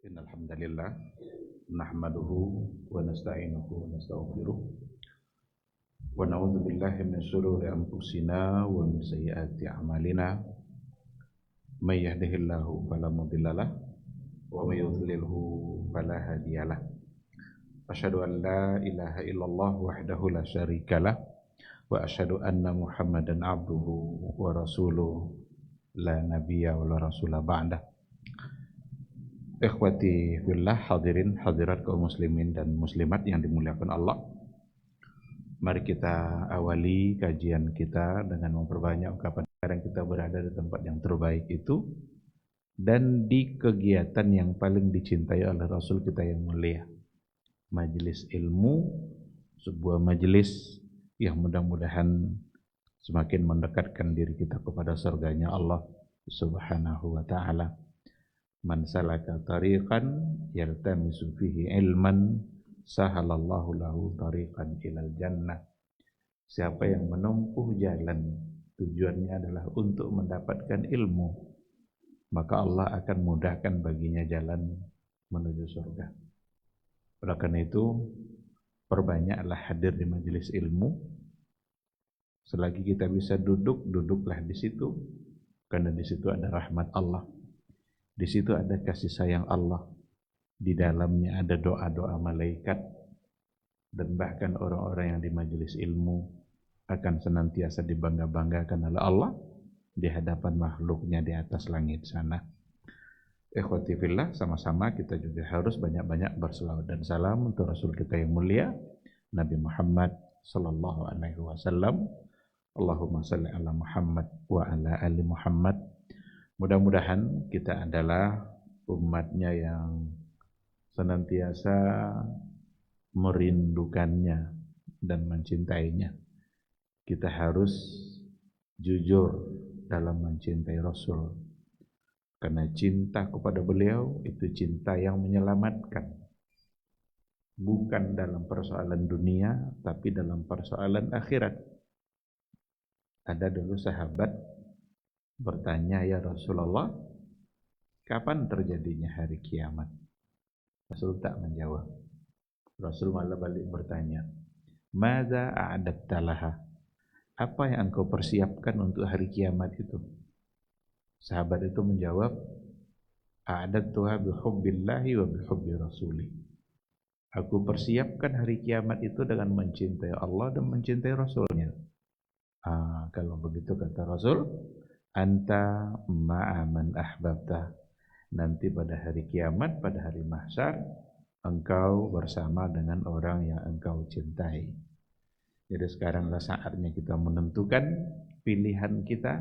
Innal hamdalillah nahmaduhu wa nasta'inuhu wa nastaghfiruh wa na'udzu billahi min shururi anfusina wa min sayyiati a'malina may yahdihillahu fala mudhillalah wa may yudlilhu fala hadiyalah. Asyhadu an la ilaha illallah wahdahu la syarikalah wa asyhadu anna Muhammadan abduhu wa rasuluh la nabiyya wa la rasula ba'dah. Ikhwati fillah, hadirin hadirat kaum muslimin dan muslimat yang dimuliakan Allah. Mari kita awali kajian kita dengan memperbanyak ungkapan sekarang kita berada di tempat yang terbaik itu dan di kegiatan yang paling dicintai oleh Rasul kita yang mulia. Majelis ilmu, sebuah majelis yang mudah-mudahan semakin mendekatkan diri kita kepada surganya Allah Subhanahu wa ta'ala. Man salaka tariqan yaltamisu fihi ilman sahalallahu lahu tariqan ilal jannah. Siapa yang menempuh jalan tujuannya adalah untuk mendapatkan ilmu, maka Allah akan mudahkan baginya jalan menuju surga. Oleh karena itu, perbanyaklah hadir di majelis ilmu. Selagi kita bisa duduk, duduklah di situ, karena di situ ada rahmat Allah. Di situ ada kasih sayang Allah. Di dalamnya ada doa-doa malaikat. Dan bahkan orang-orang yang di majelis ilmu akan senantiasa dibangga-banggakan oleh Allah di hadapan makhluknya di atas langit sana. Ikhwati fillah, sama-sama kita juga harus banyak-banyak berselawat dan salam untuk Rasul kita yang mulia, Nabi Muhammad sallallahu alaihi wasallam. Allahumma salli ala Muhammad wa ala ali Muhammad. Mudah-mudahan kita adalah umatnya yang senantiasa merindukannya dan mencintainya. Kita harus jujur dalam mencintai Rasul, karena cinta kepada beliau itu cinta yang menyelamatkan, bukan dalam persoalan dunia tapi dalam persoalan akhirat. Ada dulu sahabat bertanya, ya Rasulullah, kapan terjadinya hari kiamat? Rasul tak menjawab. Rasul malah balik bertanya, madza a'adatta laha? Apa yang engkau persiapkan untuk hari kiamat itu? Sahabat itu menjawab, a'adattuha bihubbillahi wa bihubbi rasuli. Aku persiapkan hari kiamat itu dengan mencintai Allah dan mencintai Rasulnya. Kalau begitu kata Rasul, anta ma'aman ahbabta. Nanti pada hari kiamat, pada hari mahsyar, engkau bersama dengan orang yang engkau cintai. Jadi sekaranglah saatnya kita menentukan pilihan kita.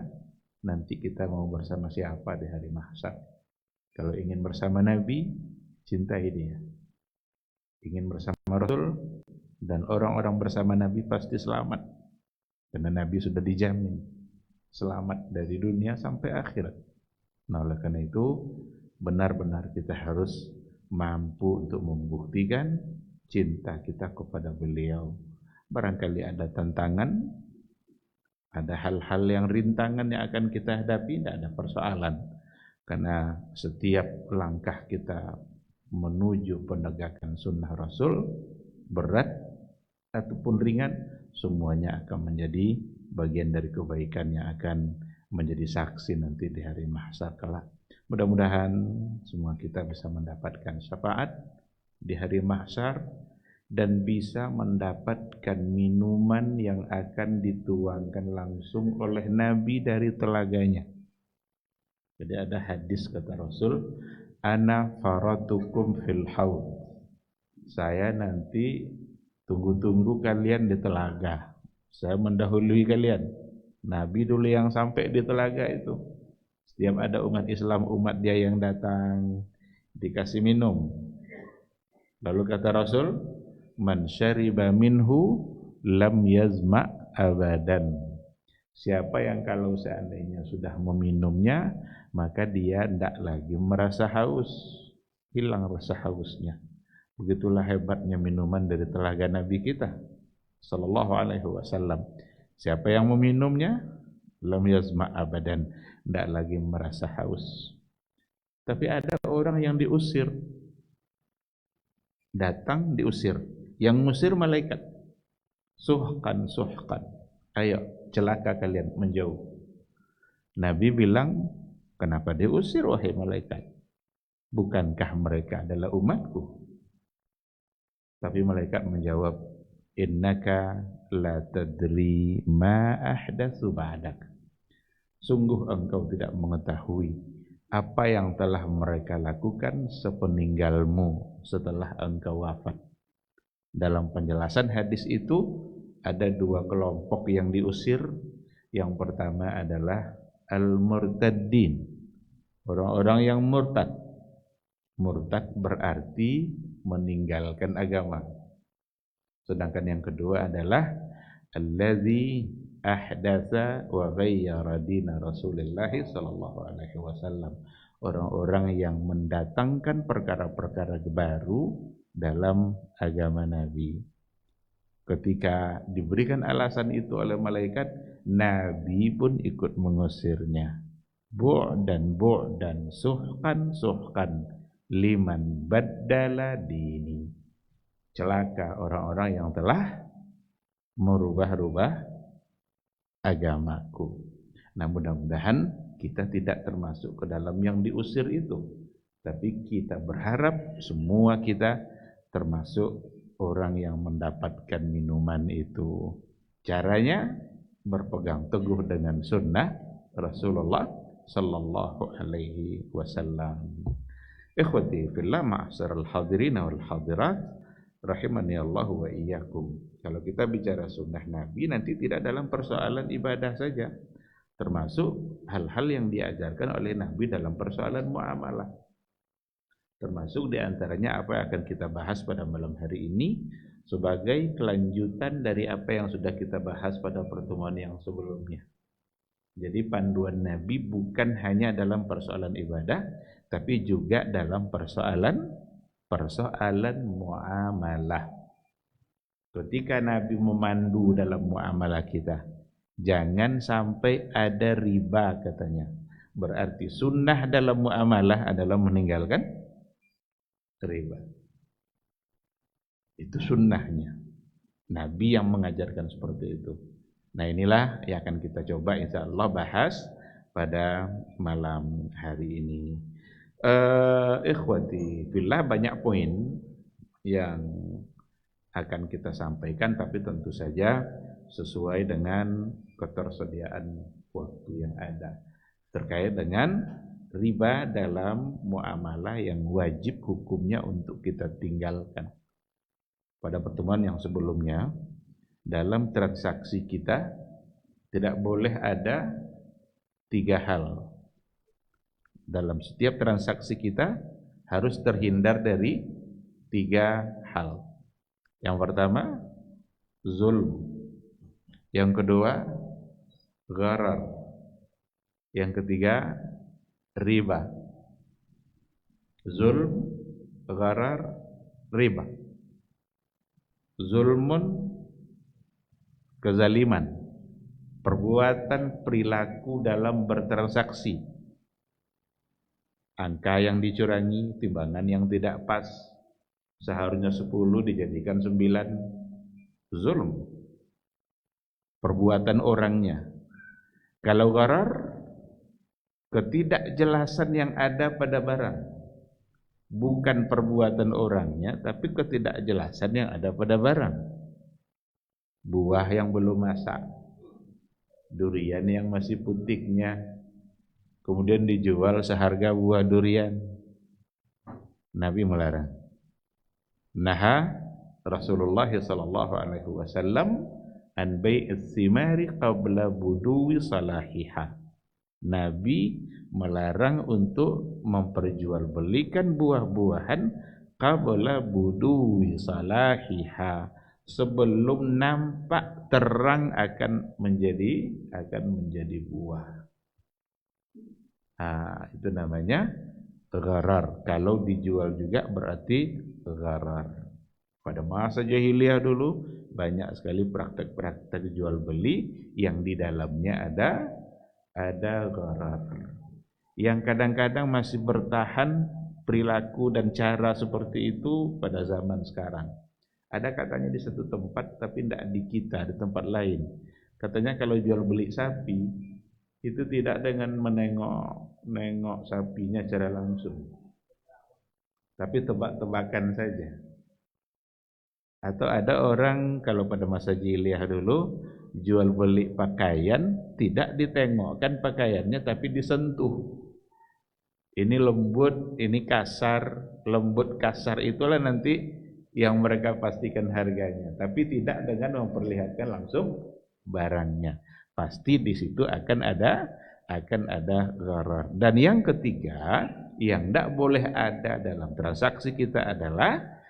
Nanti kita mau bersama siapa di hari mahsyar. Kalau ingin bersama Nabi, cintai dia. Ingin bersama Rasul dan orang-orang bersama Nabi pasti selamat, karena Nabi sudah dijamin selamat dari dunia sampai akhirat. Nah, oleh karena itu benar-benar kita harus mampu untuk membuktikan cinta kita kepada beliau. Barangkali ada tantangan, ada hal-hal yang rintangan yang akan kita hadapi, tidak ada persoalan. Karena setiap langkah kita menuju penegakan sunnah Rasul, berat ataupun ringan, semuanya akan menjadi bagian dari kebaikan yang akan menjadi saksi nanti di hari mahsyar kelak. Mudah-mudahan semua kita bisa mendapatkan syafaat di hari mahsyar dan bisa mendapatkan minuman yang akan dituangkan langsung oleh Nabi dari telaganya. Jadi ada hadis kata Rasul, ana faratukum fil haud. Saya nanti tunggu-tunggu kalian di telaga. Saya mendahului kalian. Nabi dulu yang sampai di telaga itu. Setiap ada umat Islam, umat dia yang datang, dikasih minum. Lalu kata Rasul, man syariba minhu lam yazma abadan. Siapa yang kalau seandainya sudah meminumnya, maka dia tidak lagi merasa haus. Hilang rasa hausnya. Begitulah hebatnya minuman dari telaga Nabi kita sallallahu alaihi wasallam. Siapa yang meminumnya, lam yazma abadan, tidak lagi merasa haus. Tapi ada orang yang diusir, datang diusir, yang ngusir malaikat. Suhkan, suhkan, ayo celaka kalian, menjauh. Nabi bilang, kenapa diusir wahai malaikat? Bukankah mereka adalah umatku? Tapi malaikat menjawab, innaka la tadri ma ahdatsu ba'dak. Sungguh engkau tidak mengetahui apa yang telah mereka lakukan sepeninggalmu setelah engkau wafat. Dalam penjelasan hadis itu ada dua kelompok yang diusir. Yang pertama adalah al-murtaddin, orang-orang yang murtad. Murtad berarti meninggalkan agama. Sedangkan yang kedua adalah allazi ahdatsa wa ghayyara dina Rasulillah sallallahu alaihi wasallam. Orang-orang yang mendatangkan perkara-perkara baru dalam agama Nabi. Ketika diberikan alasan itu oleh malaikat, Nabi pun ikut mengusirnya. Bu'dan bu'dan, suhkan suhkan, liman baddala dini. Celaka orang-orang yang telah merubah-rubah agamaku. Nah, mudah-mudahan kita tidak termasuk ke dalam yang diusir itu. Tapi kita berharap semua kita termasuk orang yang mendapatkan minuman itu. Caranya berpegang teguh dengan sunnah Rasulullah sallallahu alaihi wasallam. Ikhwati fillah, ma'asyiral hadirin wal hadirat, rahimani Allah wa iyyakum. Kalau kita bicara sunnah Nabi, nanti tidak dalam persoalan ibadah saja, termasuk hal-hal yang diajarkan oleh Nabi dalam persoalan muamalah. Termasuk diantaranya apa yang akan kita bahas pada malam hari ini sebagai kelanjutan dari apa yang sudah kita bahas pada pertemuan yang sebelumnya. Jadi panduan Nabi bukan hanya dalam persoalan ibadah, tapi juga dalam persoalan muamalah. Ketika Nabi memandu dalam muamalah kita, jangan sampai ada riba katanya. Berarti sunnah dalam muamalah adalah meninggalkan riba. Itu sunnahnya. Nabi yang mengajarkan seperti itu. Nah, inilah yang akan kita coba insyaallah bahas pada malam hari ini. Ikhwati fillah, banyak poin yang akan kita sampaikan, tapi tentu saja sesuai dengan ketersediaan waktu yang ada terkait dengan riba dalam muamalah yang wajib hukumnya untuk kita tinggalkan. Pada pertemuan yang sebelumnya, dalam transaksi kita tidak boleh ada 3 hal. Dalam setiap transaksi kita harus terhindar dari 3 hal. Yang pertama, zulm. Yang kedua, gharar. Yang ketiga, riba. Zulm, gharar, riba. Zulmun, kezaliman, perbuatan perilaku dalam bertransaksi. Angka yang dicurangi, timbangan yang tidak pas, seharusnya 10 dijadikan 9, zulm. Perbuatan orangnya. Kalau gharar, ketidakjelasan yang ada pada barang, bukan perbuatan orangnya, tapi ketidakjelasan yang ada pada barang. Buah yang belum masak, durian yang masih putiknya, kemudian dijual seharga buah durian. Nabi melarang. Naha Rasulullah sallallahu alaihi wasallam an bai'is simari qabla buduwi salahiha. Nabi melarang untuk memperjualbelikan buah-buahan qabla buduwi salahiha, sebelum nampak terang akan menjadi buah. Itu namanya gharar. Kalau dijual juga berarti gharar. Pada masa jahiliyah dulu banyak sekali praktek-praktek jual beli yang di dalamnya ada gharar. yang kadang-kadang masih bertahan perilaku dan cara seperti itu pada zaman sekarang. Ada katanya di satu tempat, tapi tidak di kita, di tempat lain. Katanya kalau jual beli sapi, itu tidak dengan menengok sapinya secara langsung, tapi tebak-tebakan saja. Atau ada orang kalau pada masa jahiliyah dulu, jual beli pakaian, tidak ditengokkan pakaiannya, tapi disentuh. Ini lembut, ini kasar, lembut kasar itulah nanti yang mereka pastikan harganya, tapi tidak dengan memperlihatkan langsung barangnya. Pasti di situ akan ada gharar. Dan yang ketiga, yang tidak boleh ada dalam transaksi kita adalah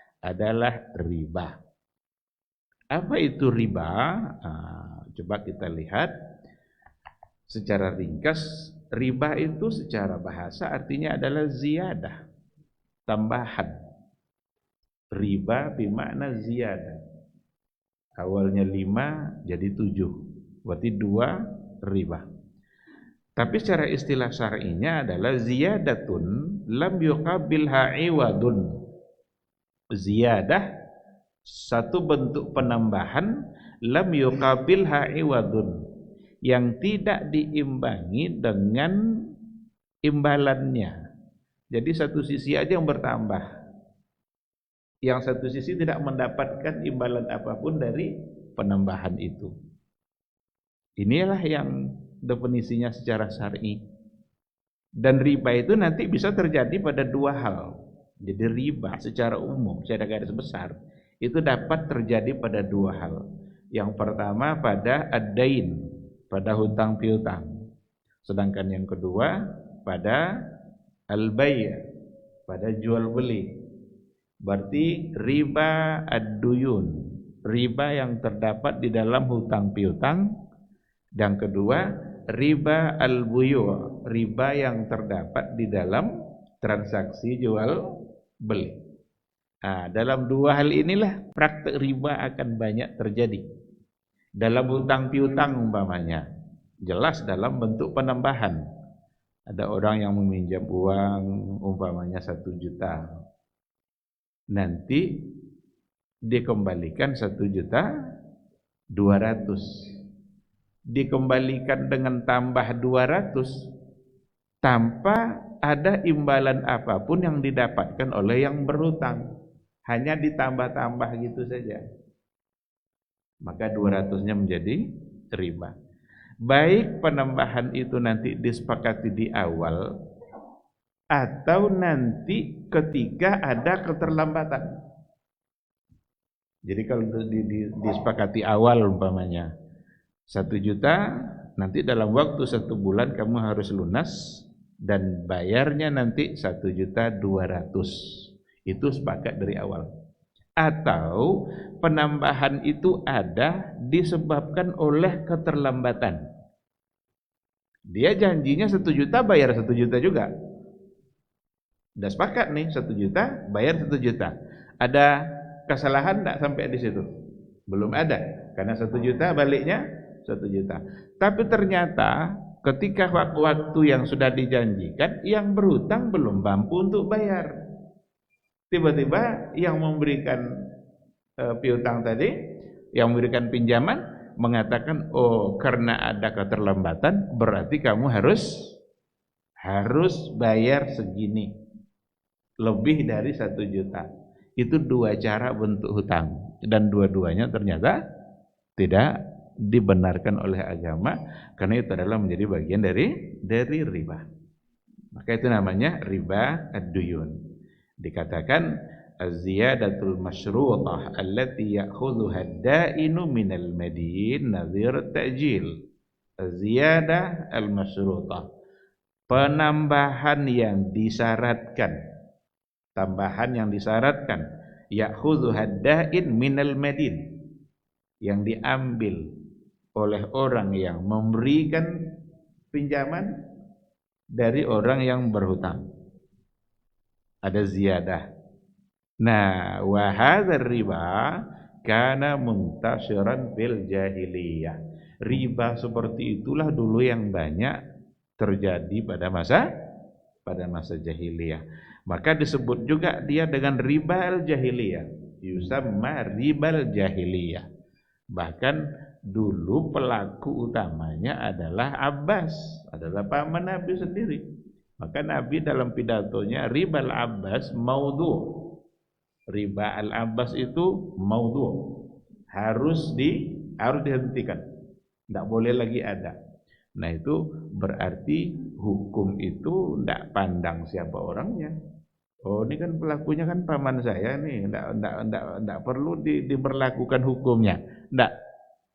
riba. Apa itu riba? Coba kita lihat secara ringkas. Riba itu secara bahasa artinya adalah ziyadah, tambahan. Riba bermakna ziyadah. Awalnya 5 jadi 7, berarti 2 riba. Tapi secara istilah syar'inya adalah ziyadatun lam yuqabilha iwadun. Ziyadah, satu bentuk penambahan, lam yuqabilha iwadun, yang tidak diimbangi dengan imbalannya. Jadi satu sisi aja yang bertambah, yang satu sisi tidak mendapatkan imbalan apapun dari penambahan itu. Inilah yang definisinya secara syar'i. Dan riba itu nanti bisa terjadi pada dua hal. Jadi riba secara umum, secara garis besar, itu dapat terjadi pada dua hal. Yang pertama pada ad-dain, pada hutang piutang. Sedangkan yang kedua pada al-bay', pada jual beli. Berarti riba ad-duyun, riba yang terdapat di dalam hutang piutang. Dan kedua, riba al-buyu', riba yang terdapat di dalam transaksi jual beli. Dalam dua hal inilah praktek riba akan banyak terjadi. Dalam hutang piutang umpamanya, jelas dalam bentuk penambahan. Ada orang yang meminjam uang umpamanya 1 juta, nanti dikembalikan 1.200.000, dikembalikan dengan tambah 200 tanpa ada imbalan apapun yang didapatkan oleh yang berhutang, hanya ditambah-tambah gitu saja. Maka 200-nya menjadi riba. Baik penambahan itu nanti disepakati di awal atau nanti ketika ada keterlambatan. Jadi kalau disepakati awal umpamanya 1 juta, nanti dalam waktu 1 bulan kamu harus lunas dan bayarnya nanti 1.200.000. Itu sepakat dari awal. Atau penambahan itu ada disebabkan oleh keterlambatan. Dia janjinya 1 juta, bayar 1 juta juga. Udah sepakat nih 1 juta, bayar 1 juta. Ada kesalahan enggak sampai di situ? Belum ada, karena 1 juta baliknya 1 juta. Tapi ternyata ketika waktu yang sudah dijanjikan, yang berhutang belum mampu untuk bayar. Tiba-tiba yang memberikan piutang tadi, yang memberikan pinjaman mengatakan, oh karena ada keterlambatan berarti kamu harus bayar segini, lebih dari 1 juta. Itu 2 cara bentuk hutang, dan dua-duanya ternyata tidak dibenarkan oleh agama, karena itu adalah menjadi bagian dari riba. Maka itu namanya riba ad-duyun. Dikatakan az-ziyadatul masyruṭah allati ya'khudhuha ad-da'inu minal madin nadhir ta'jil. Az-ziyadah al-masyruṭah, penambahan yang disyaratkan, tambahan yang disyaratkan, ya'khudhuha ad-da'in minal madin, yang diambil oleh orang yang memberikan pinjaman dari orang yang berhutang. Ada ziyadah. Nah, wa hadzal riba kana muntashiran fil jahiliyah. Riba seperti itulah dulu yang banyak terjadi pada masa pada masa jahiliyah. Maka disebut juga dia dengan riba al-jahiliyah. Yusamma ribal jahiliyah. Bahkan dulu pelaku utamanya adalah Abbas, adalah paman Nabi sendiri. Maka Nabi dalam pidatonya ribal Abbas maudhu. Riba al-Abbas itu maudhu. Harus dihentikan. Tidak boleh lagi ada. Nah itu berarti hukum itu tidak pandang siapa orangnya. Oh ini kan pelakunya kan paman saya nih, tidak perlu diberlakukan hukumnya. Tidak.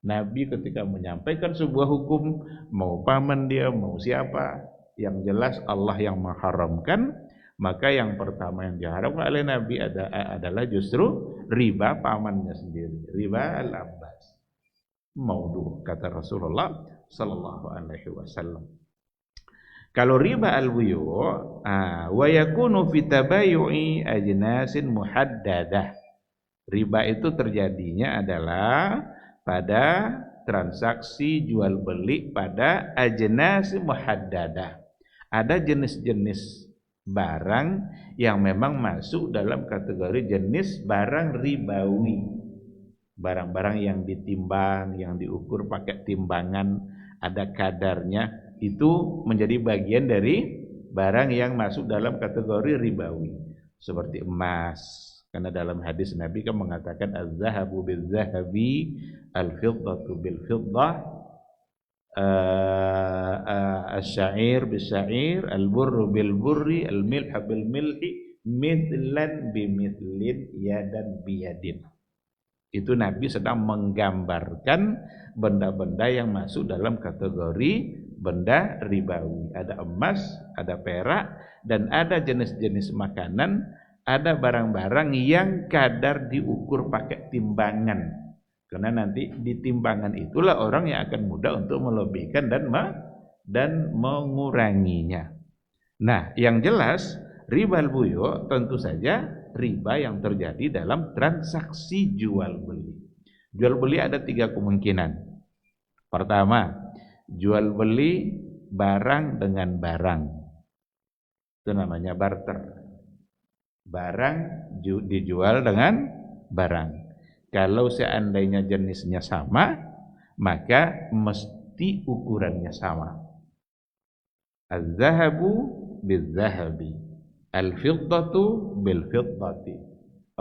Nabi ketika menyampaikan sebuah hukum, mau paman dia, mau siapa, yang jelas Allah yang mengharamkan, maka yang pertama yang diharamkan oleh Nabi adalah justru riba pamannya sendiri, riba al-Abbas. Maudhu, kata Rasulullah sallallahu alaihi wasallam. Kalau riba al-buyu' wa yakunu fi tabayu'i ajnasin muhaddadah. Riba itu terjadinya adalah pada transaksi jual beli pada ajnas muhaddadah. Ada jenis-jenis barang yang memang masuk dalam kategori jenis barang ribawi. Barang-barang yang ditimbang, yang diukur pakai timbangan, ada kadarnya. Itu menjadi bagian dari barang yang masuk dalam kategori ribawi, seperti emas, karena dalam hadis Nabi kan mengatakan az-zahabu bil-zahabi, al-fiddatu bil-fiddah, asy-sya'ir bis-sya'ir, al-burru bil-burri, al-milhu bil-milhi, mithlan bimithlin, yadan biyadin. Itu Nabi sedang menggambarkan benda-benda yang masuk dalam kategori benda ribawi. Ada emas, ada perak, dan ada jenis-jenis makanan, ada barang-barang yang kadar diukur pakai timbangan. Karena nanti di timbangan itulah orang yang akan mudah untuk melebihkan dan menguranginya. Nah, yang jelas ribal buyu' tentu saja riba yang terjadi dalam transaksi jual beli. Jual beli ada 3 kemungkinan. Pertama, jual beli barang dengan barang. Itu namanya barter. Barang dijual dengan barang. Kalau seandainya jenisnya sama, maka mesti ukurannya sama. Az-zahabu bil-zahabi, al-fiddatu bil-fiddati.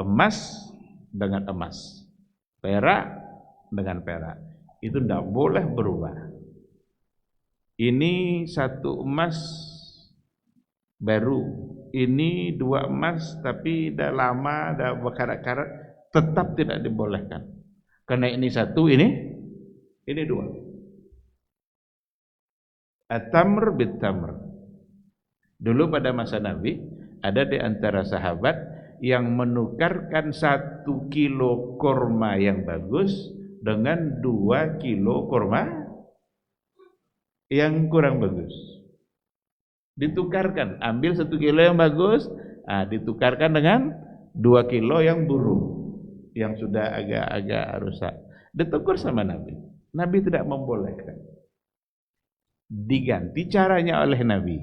Emas dengan emas, perak dengan perak. Itu tidak boleh berubah. Ini 1 emas baru, ini 2 emas tapi dah lama, dah berkarat-karat, tetap tidak dibolehkan. Karena ini 1, ini 2. At-tamr bit-tamr. Dulu pada masa Nabi ada di antara sahabat yang menukarkan 1 kilo kurma yang bagus dengan 2 kilo kurma yang kurang bagus. Ditukarkan, ambil 1 kilo yang bagus, ditukarkan dengan 2 kilo yang buruk, yang sudah agak-agak rusak. Ditegur sama Nabi. Nabi tidak membolehkan. Diganti caranya oleh Nabi.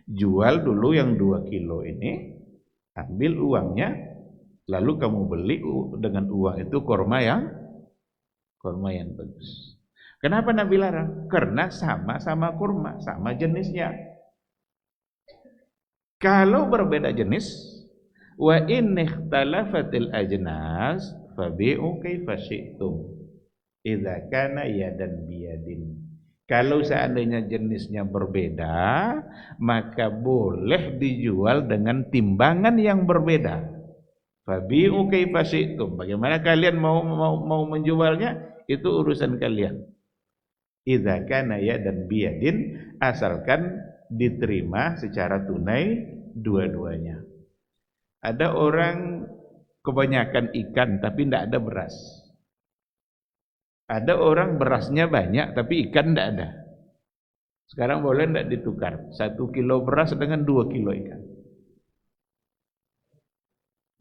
Jual dulu yang 2 kilo ini, ambil uangnya, lalu kamu beli dengan uang itu kurma yang bagus. Kenapa Nabi larang? Karena sama-sama kurma, sama jenisnya. Kalau berbeda jenis, wa in ikhtalafatil ajnas fabi'u kaifa syi'tum idza kana yadan biyadin. Kalau seandainya jenisnya berbeda, maka boleh dijual dengan timbangan yang berbeda. Fabi'u kaifa syi'tum. Bagaimana kalian mau menjualnya? Itu urusan kalian. Idza kana yadan biyadin, asalkan diterima secara tunai dua-duanya. Ada orang kebanyakan ikan tapi tidak ada beras. Ada orang berasnya banyak tapi ikan tidak ada. Sekarang boleh tidak ditukar 1 kilo beras dengan 2 kilo ikan?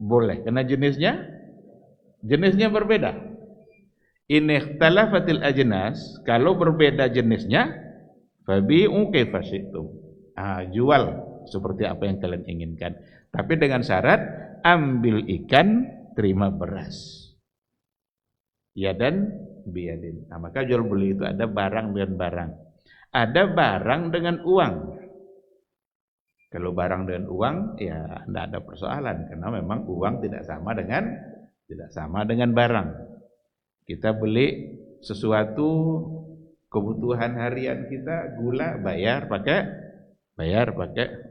Boleh, karena jenisnya berbeda. In ikhtalafatil ajnas, kalau berbeda jenisnya, fabi'u kaifa syi'tum. Jual seperti apa yang kalian inginkan. Tapi dengan syarat ambil ikan, terima beras. Ya dan biyadin. Nah, maka jual beli itu ada barang dengan barang. Ada barang dengan uang. Kalau barang dengan uang ya tidak ada persoalan karena memang uang tidak sama dengan barang. Kita beli sesuatu kebutuhan harian kita, gula, bayar pakai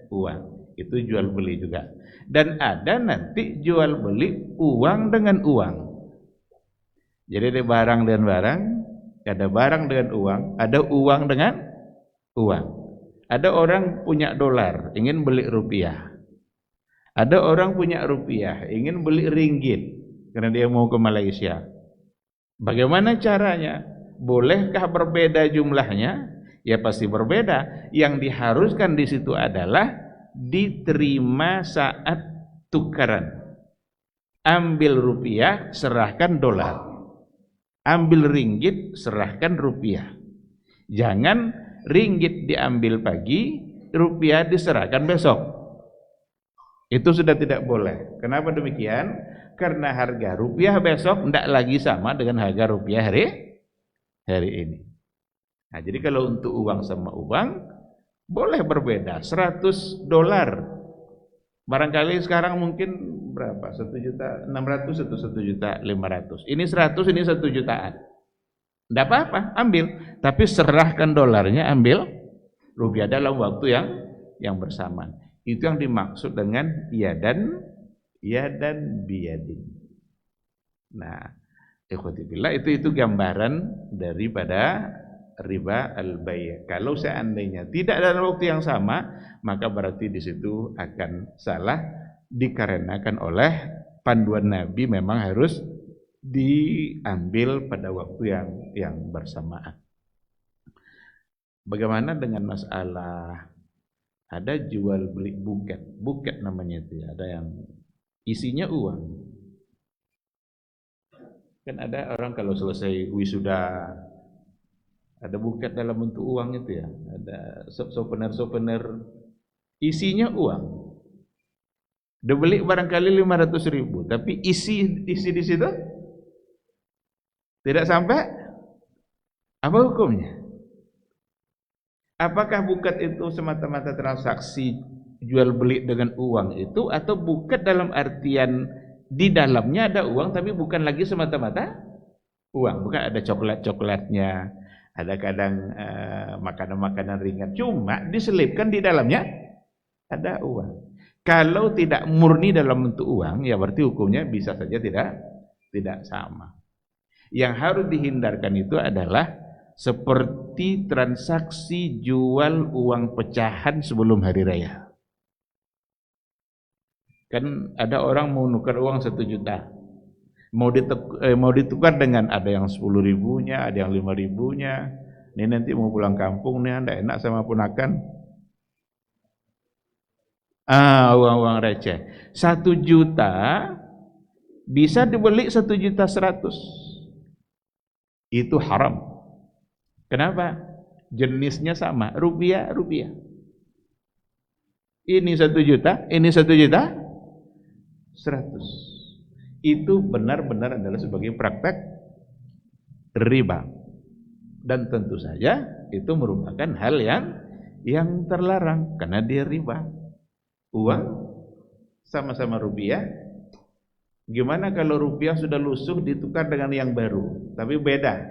uang. Itu jual beli juga. Dan ada nanti jual beli uang dengan uang. Jadi ada barang dengan barang, ada barang dengan uang, ada uang dengan uang. Ada orang punya dolar, ingin beli rupiah. Ada orang punya rupiah, ingin beli ringgit karena dia mau ke Malaysia. Bagaimana caranya? Bolehkah berbeda jumlahnya? Ya pasti berbeda. Yang diharuskan di situ adalah diterima saat tukaran. Ambil rupiah, serahkan dolar. Ambil ringgit, serahkan rupiah. Jangan ringgit diambil pagi, rupiah diserahkan besok. Itu sudah tidak boleh. Kenapa demikian? Karena harga rupiah besok tidak lagi sama dengan harga rupiah hari ini. Nah, jadi kalau untuk uang sama uang boleh berbeda. 100 dolar barangkali sekarang mungkin berapa? 1.600.000 atau 1.500.000. Ini 100, ini 1 jutaan. Tidak apa-apa, ambil. Tapi serahkan dolarnya, ambil rupiah dalam waktu yang bersamaan. Itu yang dimaksud dengan ya dan biyadin. Nah, ikhwati billah, itu gambaran daripada riba al-bay'. Kalau seandainya tidak dalam waktu yang sama, maka berarti di situ akan salah dikarenakan oleh panduan Nabi memang harus diambil pada waktu yang bersamaan. Bagaimana dengan masalah ada jual beli buket namanya itu ya, ada yang isinya uang. Kan ada orang kalau selesai wisuda ada buket dalam bentuk uang itu ya, ada souvenir isinya uang. Dia beli barangkali 500.000, tapi isi di situ tidak sampai. Apa hukumnya? Apakah buket itu semata-mata transaksi jual beli dengan uang itu, atau buket dalam artian di dalamnya ada uang tapi bukan lagi semata-mata uang, bukan ada coklat-coklatnya, ada kadang makanan-makanan ringan, cuma diselipkan di dalamnya ada uang. Kalau tidak murni dalam bentuk uang, ya berarti hukumnya bisa saja tidak sama. Yang harus dihindarkan itu adalah seperti transaksi jual uang pecahan sebelum hari raya. Kan ada orang mau nukar uang 1 juta, mau ditukar dengan ada yang 10.000-nya, ada yang 5.000-nya. Ini nanti mau pulang kampung nih, tidak enak sama ponakan. Uang-uang receh. 1 juta bisa dibeli 1.100.000. Itu haram. Kenapa? Jenisnya sama, rupiah. Ini 1 juta, ini 1.100.000. Itu benar-benar adalah sebagai praktek riba. Dan tentu saja itu merupakan hal yang terlarang karena dia riba. Uang sama-sama rupiah. Gimana kalau rupiah sudah lusuh ditukar dengan yang baru, tapi beda?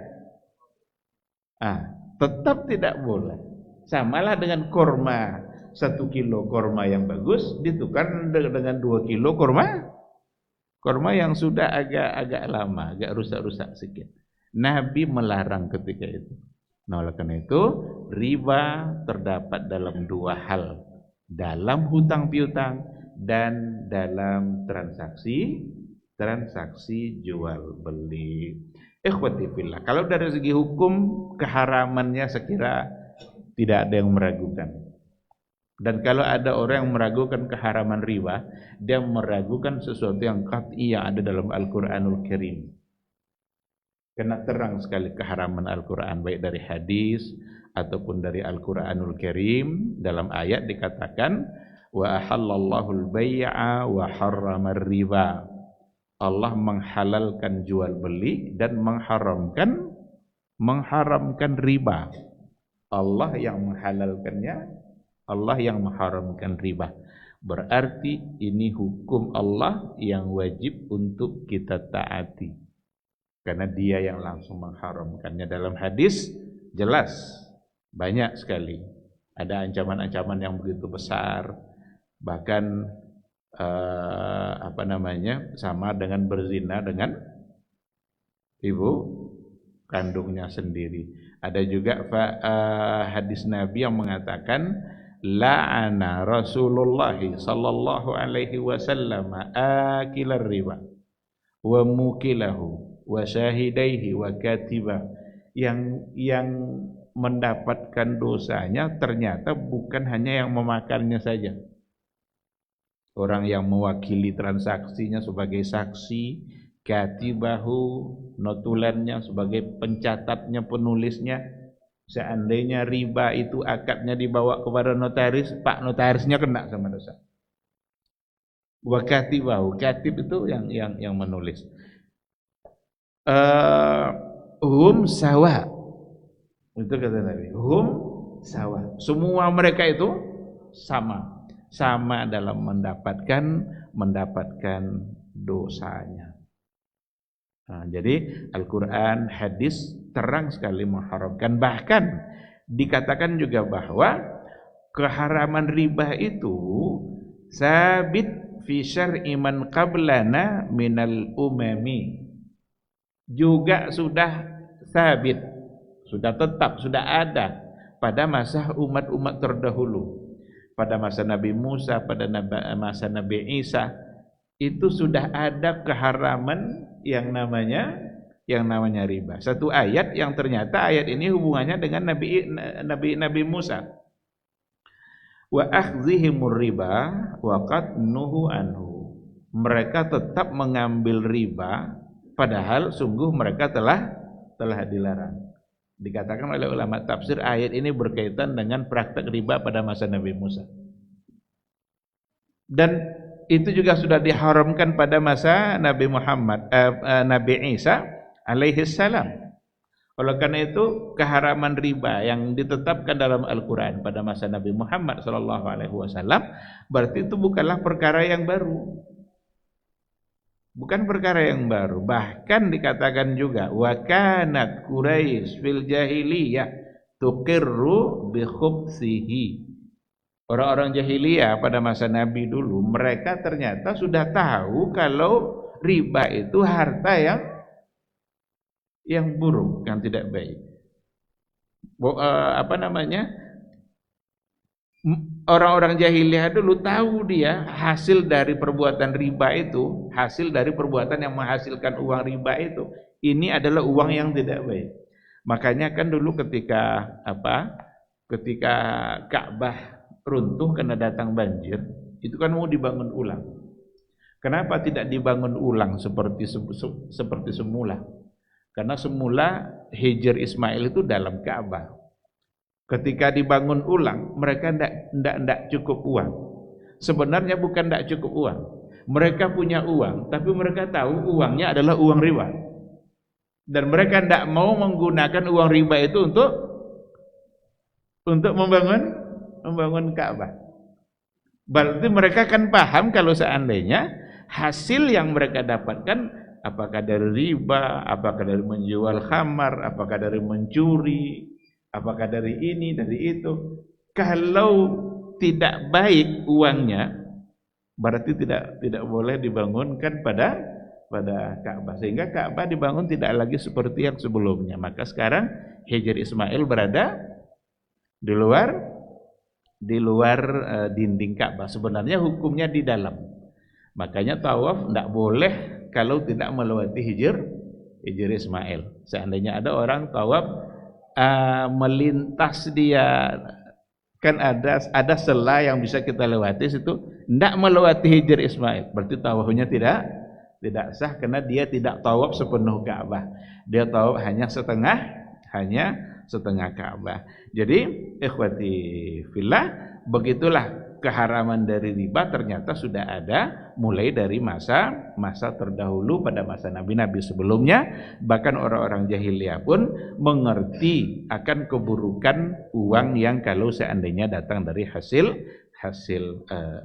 Tetap tidak boleh. Samalah dengan korma, 1 kilo korma yang bagus ditukar dengan 2 kilo korma yang sudah agak lama, agak rusak-rusak sedikit. Nabi melarang ketika itu. Nah, oleh karena itu riba terdapat dalam 2 hal. Dalam hutang piutang dan dalam transaksi jual beli. Ikhwati fillah, kalau dari segi hukum keharamannya sekira tidak ada yang meragukan. Dan kalau ada orang yang meragukan keharaman riba, dia meragukan sesuatu yang qat'i yang ada dalam Al-Qur'anul Karim. Karena terang sekali keharaman Al-Qur'an, baik dari hadis ataupun dari Al-Qur'anul Karim. Dalam ayat dikatakan Wa ahallallahu al-bai'a wa harrama riba. Allah menghalalkan jual beli dan mengharamkan riba. Allah yang menghalalkannya, Allah yang mengharamkan riba. Berarti ini hukum Allah yang wajib untuk kita taati. Karena dia yang langsung mengharamkannya. Dalam hadis jelas, banyak sekali. Ada ancaman-ancaman yang begitu besar. Bahkan sama dengan berzina dengan ibu kandungnya sendiri. Ada juga hadis Nabi yang mengatakan la'ana Rasulullah sallallahu alaihi wasallam akilar riba wa mukilahu wa syahidaihi wa katiba. Yang mendapatkan dosanya ternyata bukan hanya yang memakannya saja. Orang yang mewakili transaksinya sebagai saksi, katibahu, notulennya sebagai pencatatnya, penulisnya. Seandainya riba itu akadnya dibawa kepada notaris, Pak notarisnya kena sama dosa. Wa katibahu, katib itu yang menulis. Hum sawa. Itu kata Nabi. Hum sawa. Semua mereka itu sama. Sama dalam mendapatkan dosanya. Nah, jadi Al-Quran, hadis terang sekali mengharamkan. Bahkan dikatakan juga bahwa keharaman riba itu sabit fi syar'i man qablana minal umami. Juga sudah sabit, sudah tetap, sudah ada pada masa umat-umat terdahulu. Pada masa Nabi Musa, pada masa Nabi Isa, itu sudah ada keharaman yang namanya riba. Satu ayat yang ternyata ayat ini hubungannya dengan Nabi Musa. Wa akhdhihimur riba wa qad nuhu anhu. Mereka tetap mengambil riba padahal sungguh mereka telah dilarang. Dikatakan oleh ulama tafsir ayat ini berkaitan dengan praktek riba pada masa Nabi Musa. Dan itu juga sudah diharamkan pada masa Nabi Nabi Isa alaihi salam. Oleh karena itu keharaman riba yang ditetapkan dalam Al-Quran pada masa Nabi Muhammad sallallahu alaihi wasallam berarti itu bukanlah perkara yang baru. Bukan perkara yang baru. Bahkan dikatakan juga wa kanat Quraisy fil jahiliyah tuqirru bi khubsihi. Orang-orang jahiliyah pada masa Nabi dulu, mereka ternyata sudah tahu kalau riba itu harta yang buruk, yang tidak baik. Orang-orang jahiliyah dulu tahu dia hasil dari perbuatan riba itu, hasil dari perbuatan yang menghasilkan uang riba itu, ini adalah uang yang tidak baik. Makanya kan dulu ketika Ka'bah runtuh karena datang banjir, itu kan mau dibangun ulang. Kenapa tidak dibangun ulang seperti semula? Karena semula Hijr Ismail itu dalam Ka'bah. Ketika dibangun ulang, mereka tidak cukup uang. Sebenarnya bukan tidak cukup uang. Mereka punya uang, tapi mereka tahu uangnya adalah uang riba. Dan mereka tidak mau menggunakan uang riba itu untuk membangun Ka'bah. Berarti mereka kan paham kalau seandainya hasil yang mereka dapatkan apakah dari riba, apakah dari menjual khamar, apakah dari mencuri, apakah dari ini, dari itu. Kalau tidak baik uangnya, berarti tidak boleh dibangunkan pada Ka'bah. Sehingga Ka'bah dibangun tidak lagi seperti yang sebelumnya. Maka sekarang Hijr Ismail berada di luar dinding Ka'bah. Sebenarnya hukumnya di dalam. Makanya tawaf tidak boleh kalau tidak melewati Hijr Ismail. Seandainya ada orang tawaf melintas dia, kan ada sela yang bisa kita lewati, situ tidak melewati Hijr Ismail, berarti tawafnya tidak sah karena dia tidak tawaf sepenuh Ka'bah. Dia tawaf hanya setengah Ka'bah. Jadi ikhwati fillah, begitulah keharaman dari riba ternyata sudah ada mulai dari masa terdahulu pada masa nabi-nabi sebelumnya. Bahkan orang-orang jahiliyah pun mengerti akan keburukan uang yang kalau seandainya datang dari hasil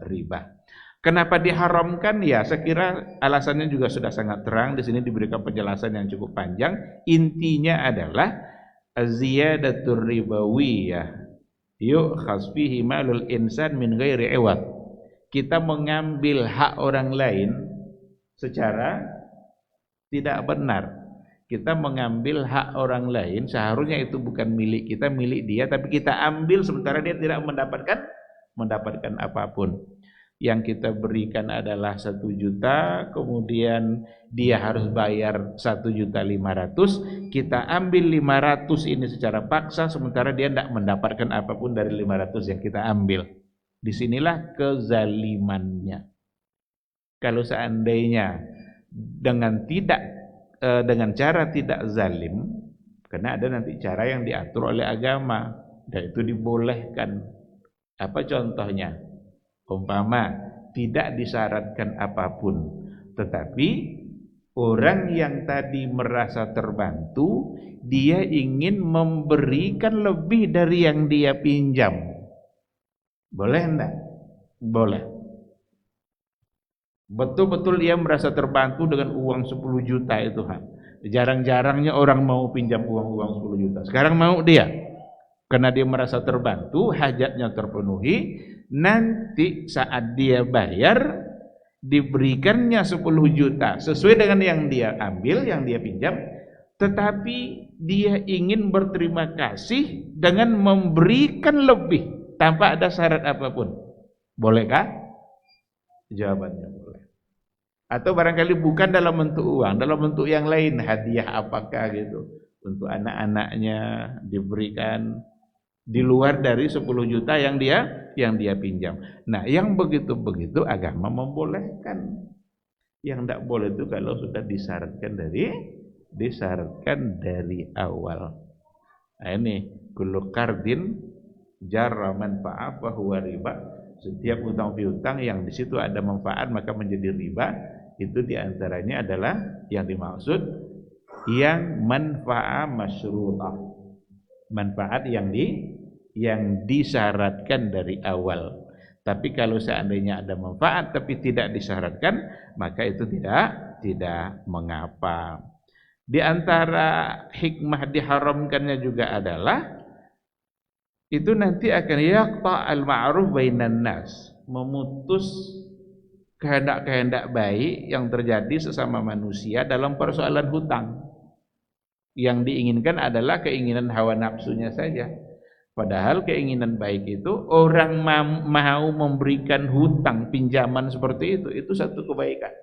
riba. Kenapa diharamkan? Ya, saya kira alasannya juga sudah sangat terang. Di sini diberikan penjelasan yang cukup panjang. Intinya adalah ziyadatur ribawiyah yu'khaz fihi malul insan min ghairi iwad. Kita mengambil hak orang lain secara tidak benar. Kita mengambil hak orang lain, seharusnya itu bukan milik kita, milik dia, tapi kita ambil sementara dia tidak mendapatkan apapun. Yang kita berikan adalah 1 juta, kemudian dia harus bayar 1.500.000, kita ambil 500 ini secara paksa, sementara dia tidak mendapatkan apapun dari 500 yang kita ambil. Disinilah kezalimannya. Kalau seandainya dengan cara tidak zalim, karena ada nanti cara yang diatur oleh agama dan itu dibolehkan. Apa contohnya? Umpama tidak disyaratkan apapun, tetapi orang yang tadi merasa terbantu, dia ingin memberikan lebih dari yang dia pinjam. Boleh enggak? Boleh. Betul-betul dia merasa terbantu dengan uang 10 juta itu. Jarang-jarangnya orang mau pinjam uang 10 juta. Sekarang mau dia. Karena dia merasa terbantu, hajatnya terpenuhi. Nanti saat dia bayar, diberikannya 10 juta sesuai dengan yang dia ambil, yang dia pinjam, tetapi dia ingin berterima kasih dengan memberikan lebih tanpa ada syarat apapun. Bolehkah? Jawabannya boleh. Atau barangkali bukan dalam bentuk uang, dalam bentuk yang lain, hadiah apakah gitu, untuk anak-anaknya diberikan di luar dari 10 juta yang dia pinjam. Nah, yang begitu-begitu agama membolehkan. Yang tidak boleh itu kalau sudah disyaratkan dari awal. Nah, ini kullu qardin jarra manfa'a fa huwa riba. Setiap utang piutang yang di situ ada manfaat maka menjadi riba. Itu diantaranya adalah yang dimaksud yang manfa'a masyru'ah. Manfaat yang disyaratkan dari awal. Tapi kalau seandainya ada manfaat tapi tidak disyaratkan, maka itu tidak mengapa. Di antara hikmah diharamkannya juga adalah itu nanti akan yaqta al-ma'ruf bainan nas, memutus kehendak-kehendak baik yang terjadi sesama manusia dalam persoalan hutang. Yang diinginkan adalah keinginan hawa nafsunya saja. Padahal keinginan baik itu orang mau memberikan hutang pinjaman seperti itu satu kebaikan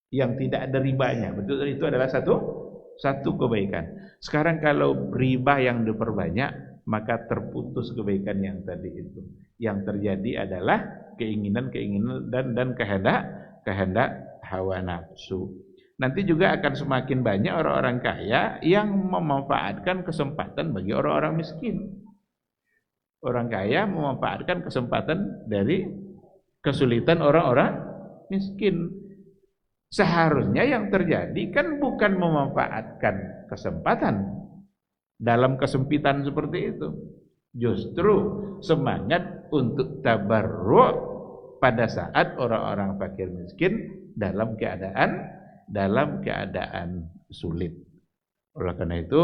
yang tidak ada ribanya. Betul, itu adalah satu kebaikan. Sekarang kalau riba yang diperbanyak, maka terputus kebaikan yang tadi itu. Yang terjadi adalah keinginan dan kehendak hawa nafsu. Nanti juga akan semakin banyak orang-orang kaya yang memanfaatkan kesempatan bagi orang-orang miskin. Orang kaya memanfaatkan kesempatan dari kesulitan orang-orang miskin. Seharusnya yang terjadi kan bukan memanfaatkan kesempatan dalam kesempitan seperti itu. Justru semangat untuk tabarruk pada saat orang-orang fakir miskin dalam keadaan sulit. Oleh karena itu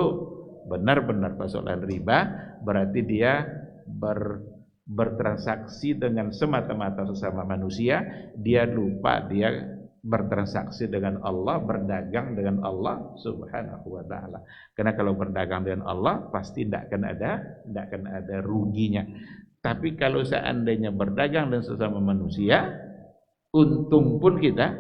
benar-benar persoalan riba berarti dia bertransaksi dengan semata-mata sesama manusia, dia lupa dia bertransaksi dengan Allah, berdagang dengan Allah Subhanahu wa taala. Karena kalau berdagang dengan Allah pasti tidak akan ada ruginya. Tapi kalau seandainya berdagang dengan sesama manusia, untung pun kita,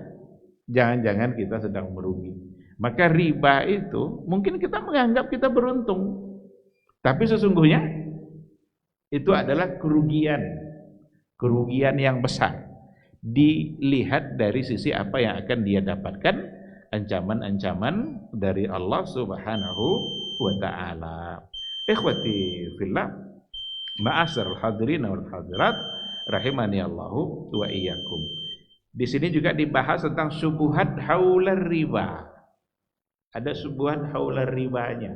jangan-jangan kita sedang merugi. Maka riba itu mungkin kita menganggap kita beruntung, tapi sesungguhnya itu adalah kerugian yang besar. Dilihat dari sisi apa yang akan dia dapatkan, ancaman-ancaman dari Allah Subhanahu wa taala. Ikhwati fillah, ma'asyiral hadirin wal hadirat, rahimani Allahu wa iyyakum. Di sini juga dibahas tentang syubhat haular riba. Ada syubhat haular ribanya.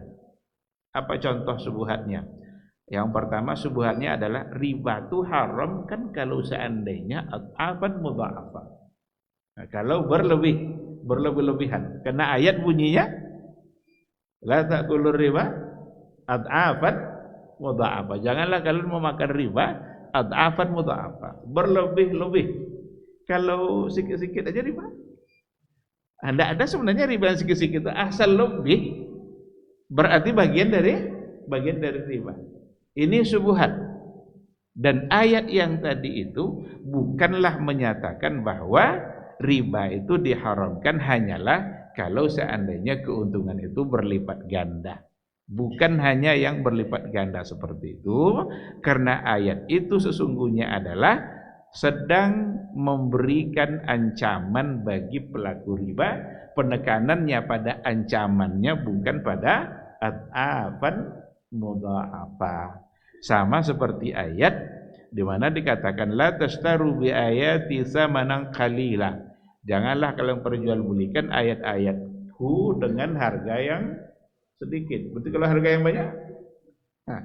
Apa contoh syubhatnya? Yang pertama syubhatnya adalah riba itu haram kan kalau seandainya ad'afan mudha'afah. Nah, kalau berlebih-lebihan. Karena ayat bunyinya la ta'kulur riba ad'afan mudha'afah. Janganlah kalian memakan riba ad'afan mudha'afah. Berlebih-lebih. Kalau sikit-sikit aja riba. Tidak ada sebenarnya riba yang sikit-sikit, asal lebih berarti bagian dari riba. Ini syubhat. Dan ayat yang tadi itu bukanlah menyatakan bahwa riba itu diharamkan hanyalah kalau seandainya keuntungan itu berlipat ganda. Bukan hanya yang berlipat ganda seperti itu, karena ayat itu sesungguhnya adalah sedang memberikan ancaman bagi pelaku riba, penekanannya pada ancamannya bukan pada ad'afan mudha'afah. Sama seperti ayat di mana dikatakan la tashtaru bi ayati samanan qalila. Janganlah kalian perjualbelikan ayat-ayatku dengan harga yang sedikit. Betul kalau harga yang banyak? Nah,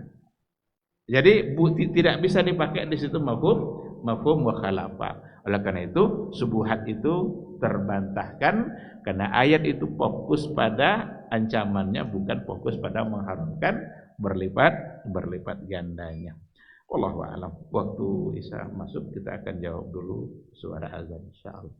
jadi tidak bisa dipakai di situ mafhum mukhalafah. Oleh karena itu syubhat itu terbantahkan karena ayat itu fokus pada ancamannya bukan fokus pada mengharamkan berlipat gandanya. Wallahu a'lam. Waktu Isya masuk kita akan jawab dulu suara azan insyaallah.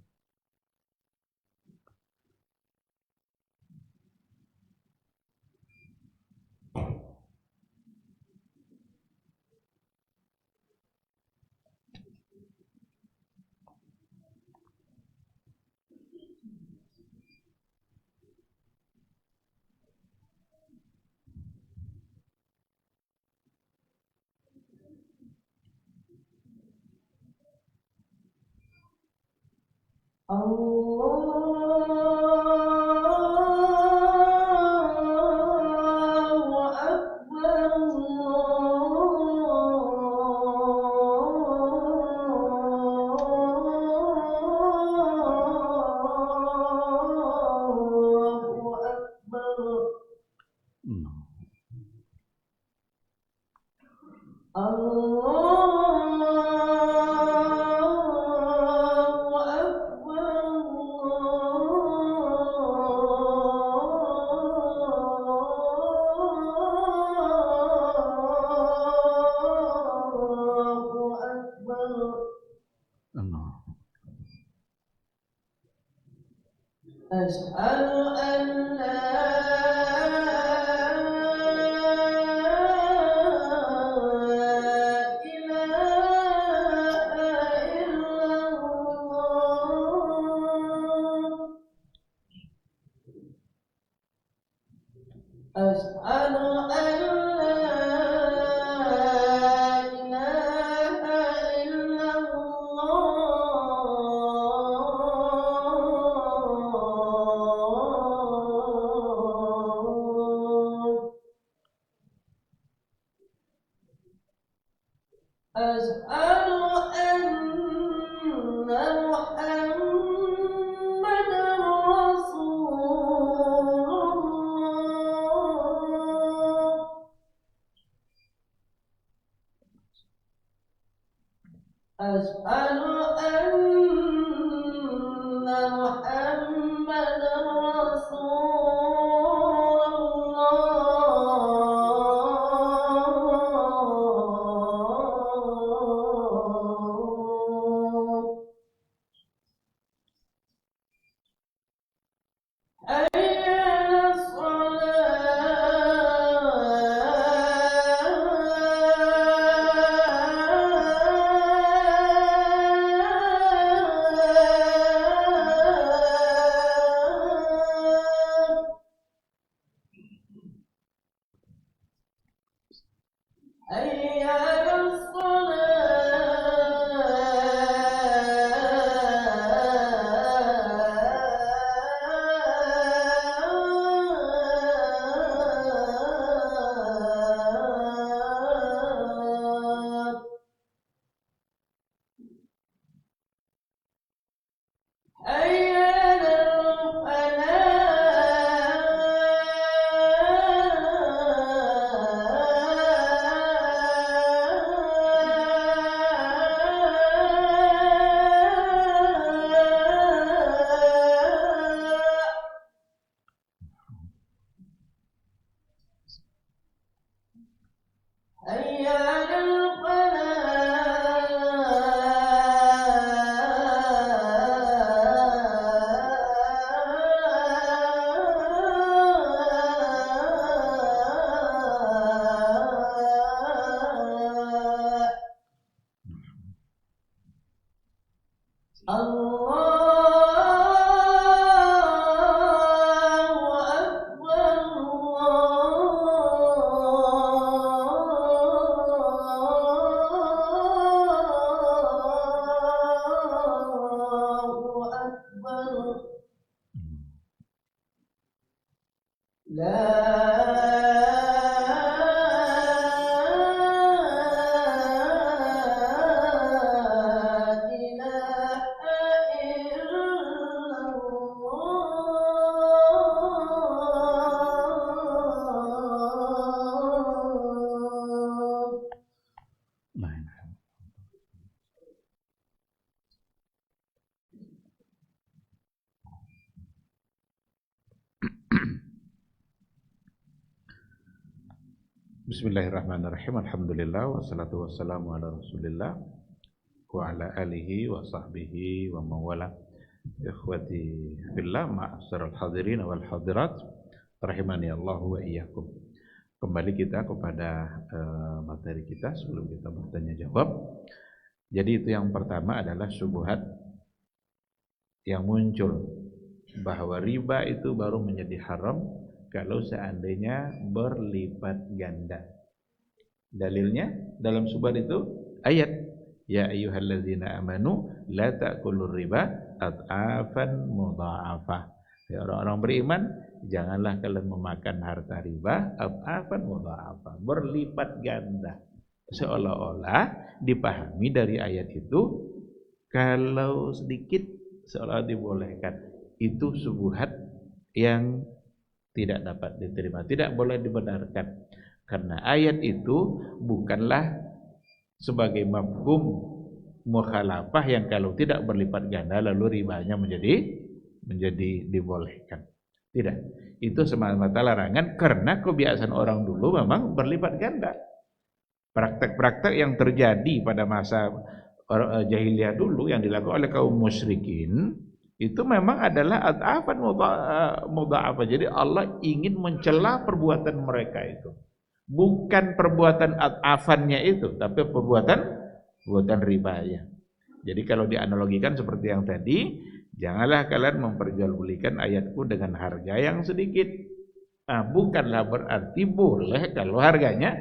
Bismillahirrahmanirrahim. Alhamdulillah wassalatu wassalamu ala Rasulillah wa ala alihi wa sahbihi wa mawala. Ikhwati fillah, ma'asyiral hadirin wal hadirat, rahimani Allah wa iyyakum. Kembali kita kepada materi kita sebelum kita bertanya jawab. Jadi itu yang pertama adalah syubhat yang muncul bahwa riba itu baru menjadi haram kalau seandainya berlipat ganda. Dalilnya dalam syubhat itu ayat ya ayyuhalladzina amanu la ta'kulur riba ad'afan mudha'afah. Ya orang-orang beriman, janganlah kalian memakan harta riba ad'afan mudha'afah, berlipat ganda. Seolah-olah dipahami dari ayat itu kalau sedikit seolah dibolehkan. Itu syubhat yang tidak dapat diterima, tidak boleh dibenarkan. Karena ayat itu bukanlah sebagai mafhum mukhalafah yang kalau tidak berlipat ganda lalu ribanya menjadi dibolehkan. Tidak. Itu semata-mata larangan karena kebiasaan orang dulu memang berlipat ganda. Praktek-praktek yang terjadi pada masa jahiliyah dulu yang dilakukan oleh kaum musyrikin itu memang adalah ad'afan mudha'afah. Jadi Allah ingin mencela perbuatan mereka itu. Bukan perbuatan ad'afannya itu, tapi perbuatan ribanya. Jadi kalau dianalogikan seperti yang tadi, janganlah kalian memperjualbelikan ayatku dengan harga yang sedikit. Nah, bukanlah berarti boleh kalau harganya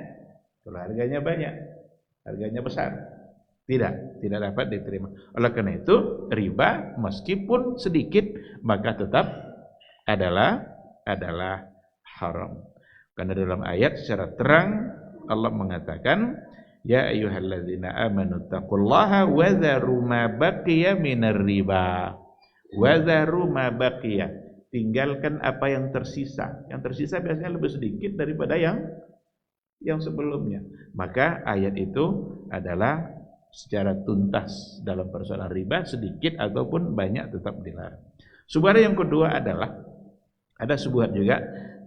banyak, harganya besar. Tidak dapat diterima. Oleh karena itu, riba meskipun sedikit maka tetap adalah haram. Karena dalam ayat secara terang Allah mengatakan, ya ayyuhalladzina amanu taqullaha wa dharu ma baqiya minar riba. Wa dharu ma baqiya. Tinggalkan apa yang tersisa. Yang tersisa biasanya lebih sedikit daripada yang sebelumnya. Maka ayat itu adalah secara tuntas dalam persoalan riba, sedikit ataupun banyak tetap dilarang. Subhat yang kedua adalah ada subhat juga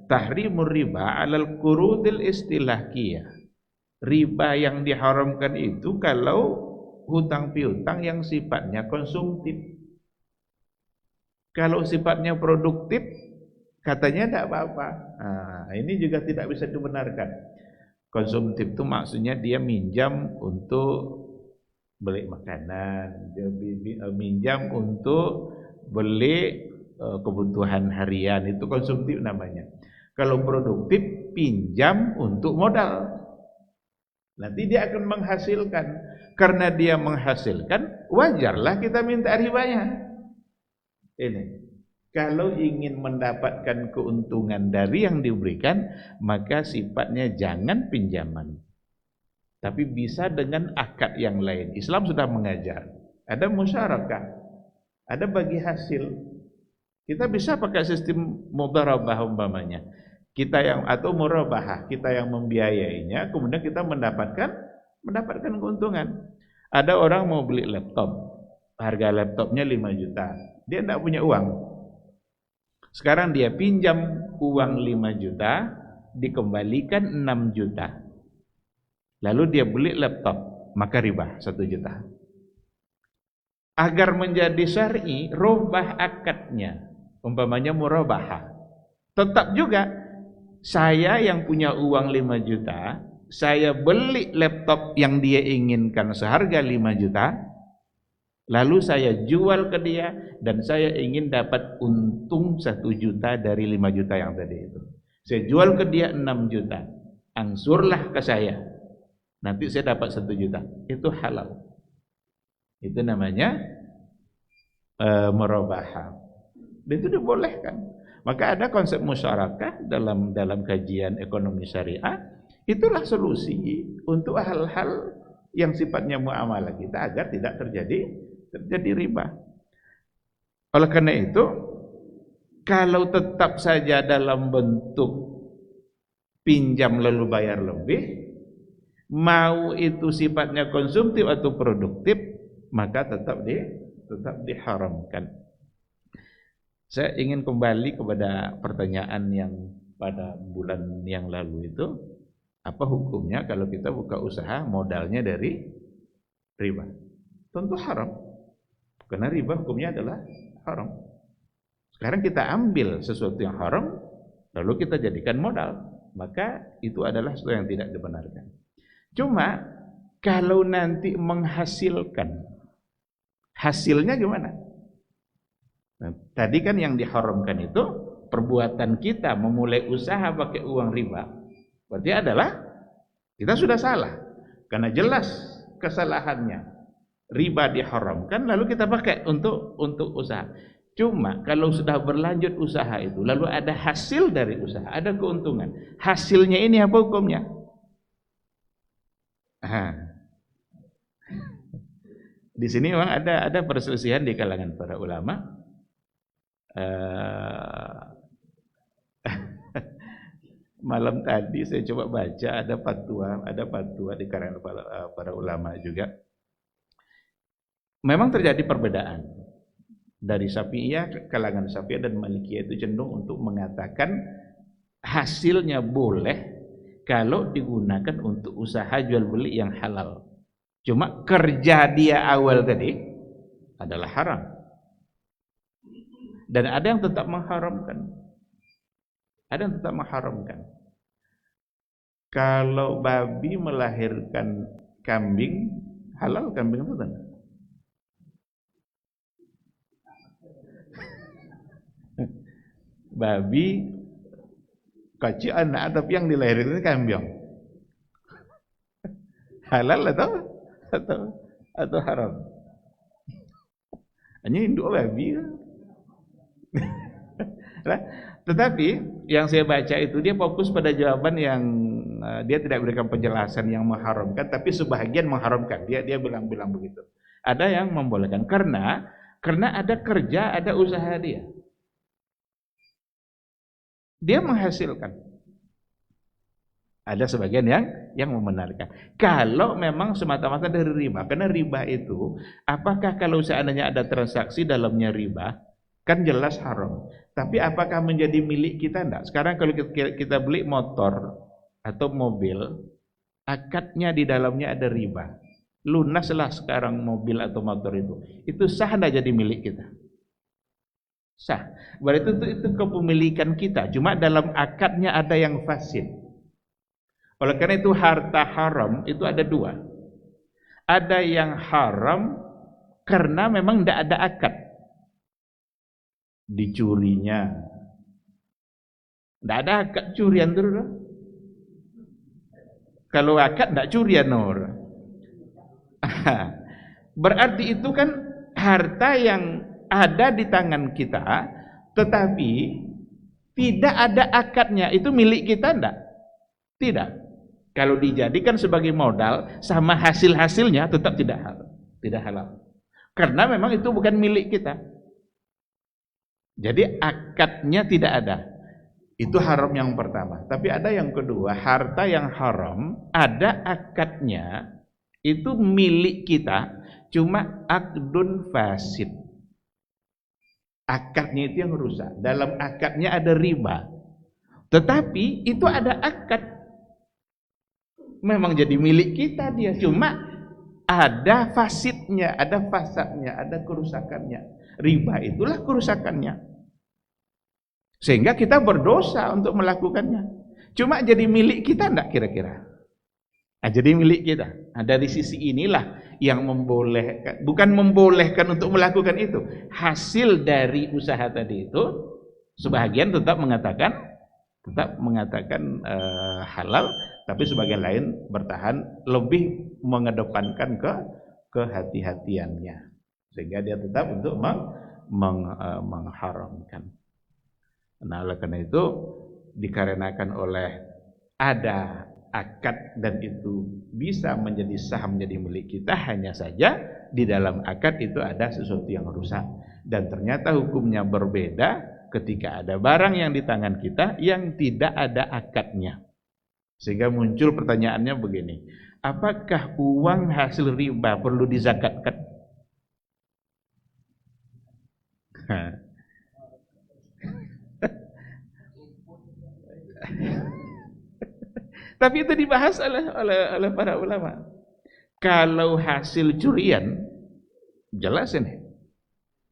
tahrimur riba alal qurudil istilahiyah. Riba yang diharamkan itu kalau hutang piutang yang sifatnya konsumtif. Kalau sifatnya produktif katanya tidak apa-apa. Nah, ini juga tidak bisa dibenarkan. Konsumtif itu maksudnya dia minjam untuk beli makanan, dia minjam untuk beli kebutuhan harian, itu konsumtif namanya. Kalau produktif, pinjam untuk modal. Nanti dia akan menghasilkan. Karena dia menghasilkan, wajarlah kita minta ribanya. Ini. Kalau ingin mendapatkan keuntungan dari yang diberikan, maka sifatnya jangan pinjaman. Tapi bisa dengan akad yang lain. Islam sudah mengajar. Ada musyarakah, ada bagi hasil. Kita bisa pakai sistem mudharabah umpamanya. Kita yang atau murabahah, kita yang membiayainya, kemudian kita mendapatkan keuntungan. Ada orang mau beli laptop, harga laptopnya 5 juta. Dia tidak punya uang. Sekarang dia pinjam uang 5 juta, dikembalikan 6 juta. Lalu dia beli laptop, maka riba 1 juta. Agar menjadi syar'i, robah akadnya. Umpamanya murabahah. Tetap juga, saya yang punya uang 5 juta, saya beli laptop yang dia inginkan seharga 5 juta, lalu saya jual ke dia, dan saya ingin dapat untung 1 juta dari 5 juta yang tadi itu. Saya jual ke dia 6 juta, angsurlah ke saya. Nanti saya dapat 1 juta. Itu halal. Itu namanya murabahah. Dan itu dibolehkan. Maka ada konsep musyarakah dalam kajian ekonomi syariah, itulah solusi untuk hal-hal yang sifatnya muamalah kita agar tidak terjadi riba. Oleh karena itu, kalau tetap saja dalam bentuk pinjam lalu bayar lebih, mau itu sifatnya konsumtif atau produktif, maka tetap diharamkan. Saya ingin kembali kepada pertanyaan yang pada bulan yang lalu itu, apa hukumnya kalau kita buka usaha modalnya dari riba? Tentu haram, karena riba hukumnya adalah haram. Sekarang kita ambil sesuatu yang haram, lalu kita jadikan modal, maka itu adalah sesuatu yang tidak dibenarkan. Cuma kalau nanti menghasilkan, hasilnya gimana? Nah, tadi kan yang diharamkan itu perbuatan kita memulai usaha pakai uang riba. Berarti adalah kita sudah salah. Karena jelas kesalahannya. Riba diharamkan lalu kita pakai untuk usaha. Cuma kalau sudah berlanjut usaha itu lalu ada hasil dari usaha, ada keuntungan. Hasilnya ini apa hukumnya? Di sini memang ada perselisihan di kalangan para ulama. Malam tadi saya coba baca ada fatwa di kalangan para ulama juga. Memang terjadi perbedaan dari Syafi'iyah, kalangan Syafi'iyah dan Malikiyah itu cenderung untuk mengatakan hasilnya boleh kalau digunakan untuk usaha jual beli yang halal. Cuma kerja dia awal tadi adalah haram. Dan ada yang tetap mengharamkan. Ada yang tetap mengharamkan. Kalau babi melahirkan kambing, halal kambing itu kan? Babi kecil anak tapi yang dilahirkan kambing. Halal atau haram? Hanya induk babi kan? Tetapi yang saya baca itu dia fokus pada jawaban yang dia tidak berikan penjelasan yang mengharamkan, tapi sebahagian mengharamkan. Dia bilang begitu. Ada yang membolehkan karena ada kerja, ada usaha dia. Dia menghasilkan. Ada sebagian yang membenarkan. Kalau memang semata-mata dari riba, karena riba itu, apakah kalau seandainya ada transaksi dalamnya riba? Kan jelas haram. Tapi apakah menjadi milik kita? Enggak. Sekarang kalau kita beli motor atau mobil, akadnya di dalamnya ada riba. Lunaslah sekarang mobil atau motor itu. Itu sah enggak jadi milik kita? Sah. Berarti itu kepemilikan kita. Cuma dalam akadnya ada yang fasid. Oleh karena itu harta haram itu ada dua. Ada yang haram karena memang enggak ada akad. Dicurinya. Tidak ada akad curian terus. Kalau akad tidak curian orang. Berarti itu kan harta yang ada di tangan kita, tetapi tidak ada akadnya. Itu milik kita enggak? Tidak. Kalau dijadikan sebagai modal sama hasil-hasilnya tetap tidak halal. Karena memang itu bukan milik kita. Jadi akadnya tidak ada. Itu haram yang pertama. Tapi ada yang kedua, harta yang haram ada akadnya, itu milik kita, cuma akdun fasid. Akadnya itu yang rusak. Dalam akadnya ada riba. Tetapi itu ada akad. Memang jadi milik kita dia, cuma ada fasidnya, ada fasadnya, ada kerusakannya. Riba itulah kerusakannya. Sehingga kita berdosa untuk melakukannya. Cuma jadi milik kita enggak kira-kira? Nah, jadi milik kita. Nah, dari sisi inilah yang membolehkan, bukan membolehkan untuk melakukan itu. Hasil dari usaha tadi itu sebahagian tetap mengatakan halal, tapi sebagian lain bertahan lebih mengedepankan kehati-hatiannya. Sehingga dia tetap untuk mengharamkan. Nah, oleh karena itu dikarenakan oleh ada akad dan itu bisa menjadi sah menjadi milik kita, hanya saja di dalam akad itu ada sesuatu yang rusak dan ternyata hukumnya berbeda ketika ada barang yang di tangan kita yang tidak ada akadnya. Sehingga muncul pertanyaannya begini, apakah uang hasil riba perlu dizakatkan? Tapi itu dibahas oleh para ulama. Kalau hasil curian, jelas ini.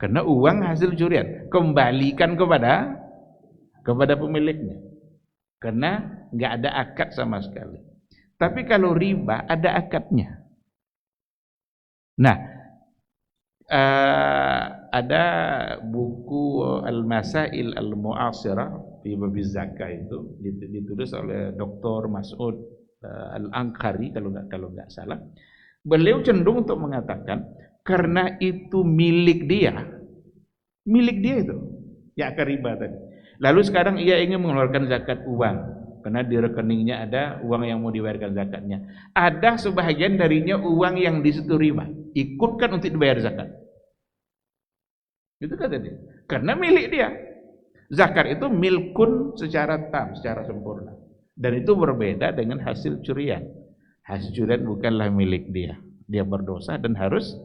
Karena uang hasil curian, kembalikan kepada pemiliknya. Karena nggak ada akad sama sekali. Tapi kalau riba ada akadnya. Nah, ada buku Al-Masail Al-Mu'asirah fi bab zakah itu ditulis oleh Dr. Mas'ud Al-Anqari kalau nggak salah. Beliau cenderung untuk mengatakan karena itu milik dia itu ya akad riba tadi. Lalu sekarang ia ingin mengeluarkan zakat uang karena di rekeningnya ada uang yang mau dibayarkan zakatnya. Ada sebahagian darinya uang yang di situ riba, ikutkan untuk dibayar zakat. Itu kata dia. Karena milik dia. Zakat itu milkun secara tam, secara sempurna. Dan itu berbeda dengan hasil curian. Hasil curian bukanlah milik dia. Dia berdosa dan harus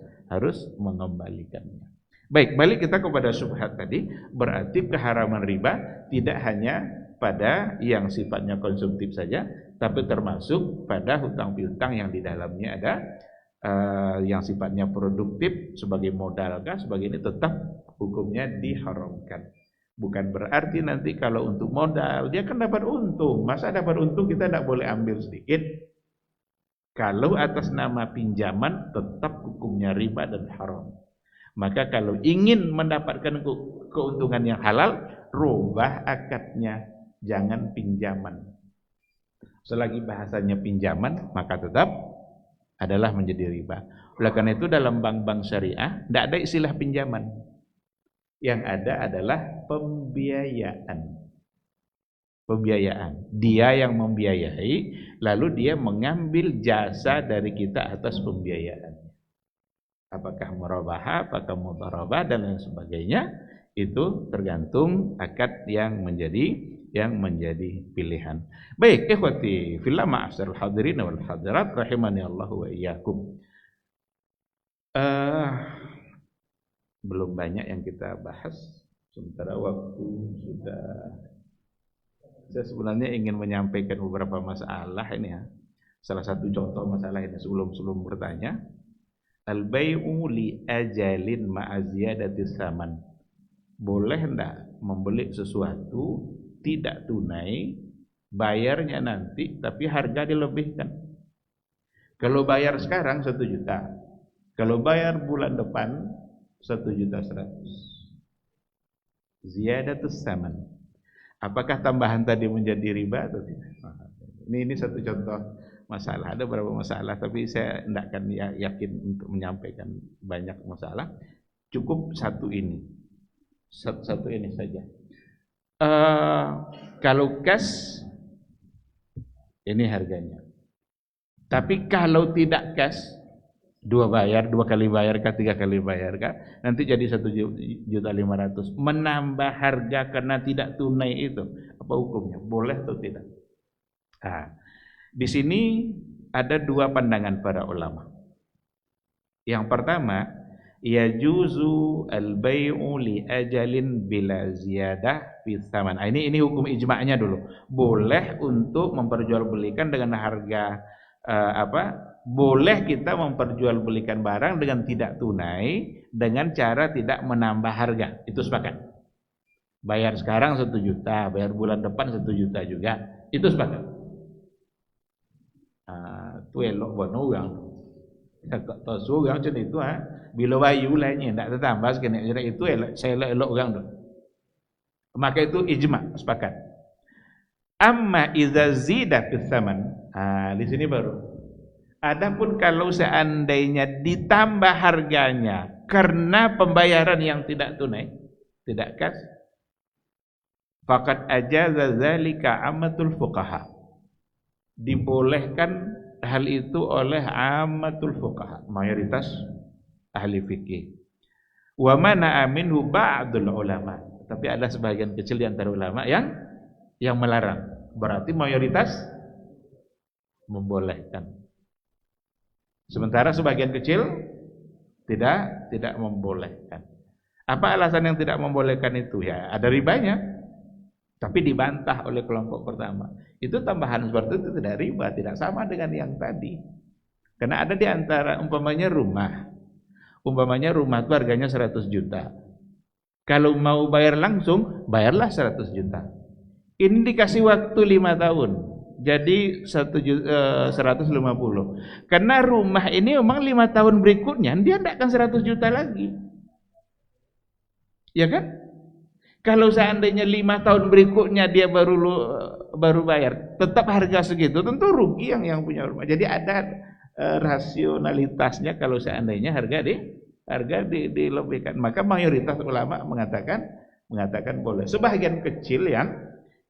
mengembalikannya. Baik, balik kita kepada syubhat tadi. Berarti keharaman riba tidak hanya pada yang sifatnya konsumtif saja, tapi termasuk pada hutang piutang yang di dalamnya ada yang sifatnya produktif sebagai modal sebagai ini tetap hukumnya diharamkan. Bukan berarti nanti kalau untuk modal dia kan dapat untung. Masa dapat untung kita tidak boleh ambil sedikit? Kalau atas nama pinjaman tetap hukumnya riba dan haram. Maka kalau ingin mendapatkan keuntungan yang halal, rubah akadnya, jangan pinjaman. Selagi bahasanya pinjaman, maka tetap adalah menjadi riba. Oleh karena itu dalam bank-bank syariah tidak ada istilah pinjaman. Yang ada adalah pembiayaan. Pembiayaan. Dia yang membiayai, lalu dia mengambil jasa dari kita atas pembiayaan. Apakah murabahah, apakah mudharabah dan lain sebagainya, itu tergantung akad yang menjadi pilihan. Baik, ikhwati fillah ma'asyiral hadirin wal hadirat rahimani Allah wa iyyakum. Belum banyak yang kita bahas, sementara waktu sudah. Saya sebenarnya ingin menyampaikan beberapa masalah ini ya. Salah satu contoh masalah ini sebelum bertanya. Al-bai'u li ajalin ma'aziyadatis saman. Boleh enggak membeli sesuatu tidak tunai, bayarnya nanti tapi harga dilebihkan. Kalau bayar sekarang 1 juta, kalau bayar bulan depan 1.100.000. Ziyadatus saman. Apakah tambahan tadi menjadi riba atau tidak? Ini satu contoh masalah. Ada beberapa masalah, tapi saya tidak akan yakin untuk menyampaikan banyak masalah. Cukup satu ini saja. Kalau cash, ini harganya. Tapi kalau tidak cash, 2 kali bayar kah, 3 kali bayar kah, nanti jadi 1.500.000. Menambah harga karena tidak tunai itu, apa hukumnya? Boleh atau tidak? Di sini ada 2 pandangan para ulama. Yang pertama, yajuzu al-bai'u li ajalin bila ziyadah fi tsaman. Ini hukum ijma'nya dulu. Boleh untuk memperjualbelikan dengan harga boleh kita memperjualbelikan barang dengan tidak tunai dengan cara tidak menambah harga. Itu sepakat. Bayar sekarang 1 juta, bayar bulan depan 1 juta juga. Itu sepakat. Itu elok bono orang. Tak tahu orang macam itu bila bayu lainnya tidak tertambah sekali itu elok orang tu. Maka itu ijma, sepakat. Amma iza zida fi tsaman. Di sini baru. Adapun kalau seandainya ditambah harganya karena pembayaran yang tidak tunai, tidak cash, Faqad ajaza dzalika ammatul fuqaha. Dibolehkan hal itu oleh ammatul fuqaha, mayoritas ahli fikih. Wa mana'a minhu ba'dul ulama. Tapi ada sebagian kecil di antara ulama yang melarang. Berarti mayoritas membolehkan. Sementara sebagian kecil tidak membolehkan. Apa alasan yang tidak membolehkan itu? Ya, ada ribanya. Tapi dibantah oleh kelompok pertama. Itu tambahan seperti itu tidak riba, tidak sama dengan yang tadi. Karena ada di antara umpamanya rumah. Umpamanya rumah itu harganya 100 juta. Kalau mau bayar langsung, bayarlah 100 juta. Ini dikasih waktu 5 tahun. Jadi 150. Karena rumah ini memang 5 tahun berikutnya dia tidak akan 100 juta lagi. Ya kan? Kalau seandainya 5 tahun berikutnya dia baru bayar, tetap harga segitu, tentu rugi yang punya rumah. Jadi ada rasionalitasnya kalau seandainya harga dilebihkan. Maka mayoritas ulama mengatakan boleh. Sebagian kecil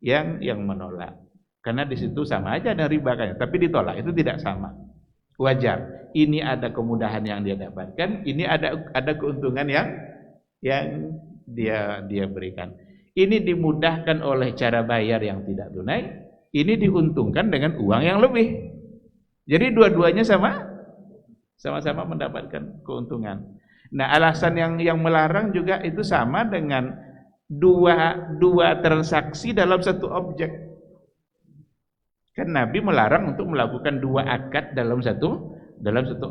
yang menolak. Karena di situ sama aja ada riba kan, tapi ditolak itu tidak sama. Wajar. Ini ada kemudahan yang dia dapatkan, ini ada keuntungan yang dia berikan. Ini dimudahkan oleh cara bayar yang tidak tunai, ini diuntungkan dengan uang yang lebih. Jadi dua-duanya sama-sama mendapatkan keuntungan. Nah, alasan yang melarang juga itu sama dengan dua transaksi dalam satu objek. Kan Nabi melarang untuk melakukan 2 akad dalam satu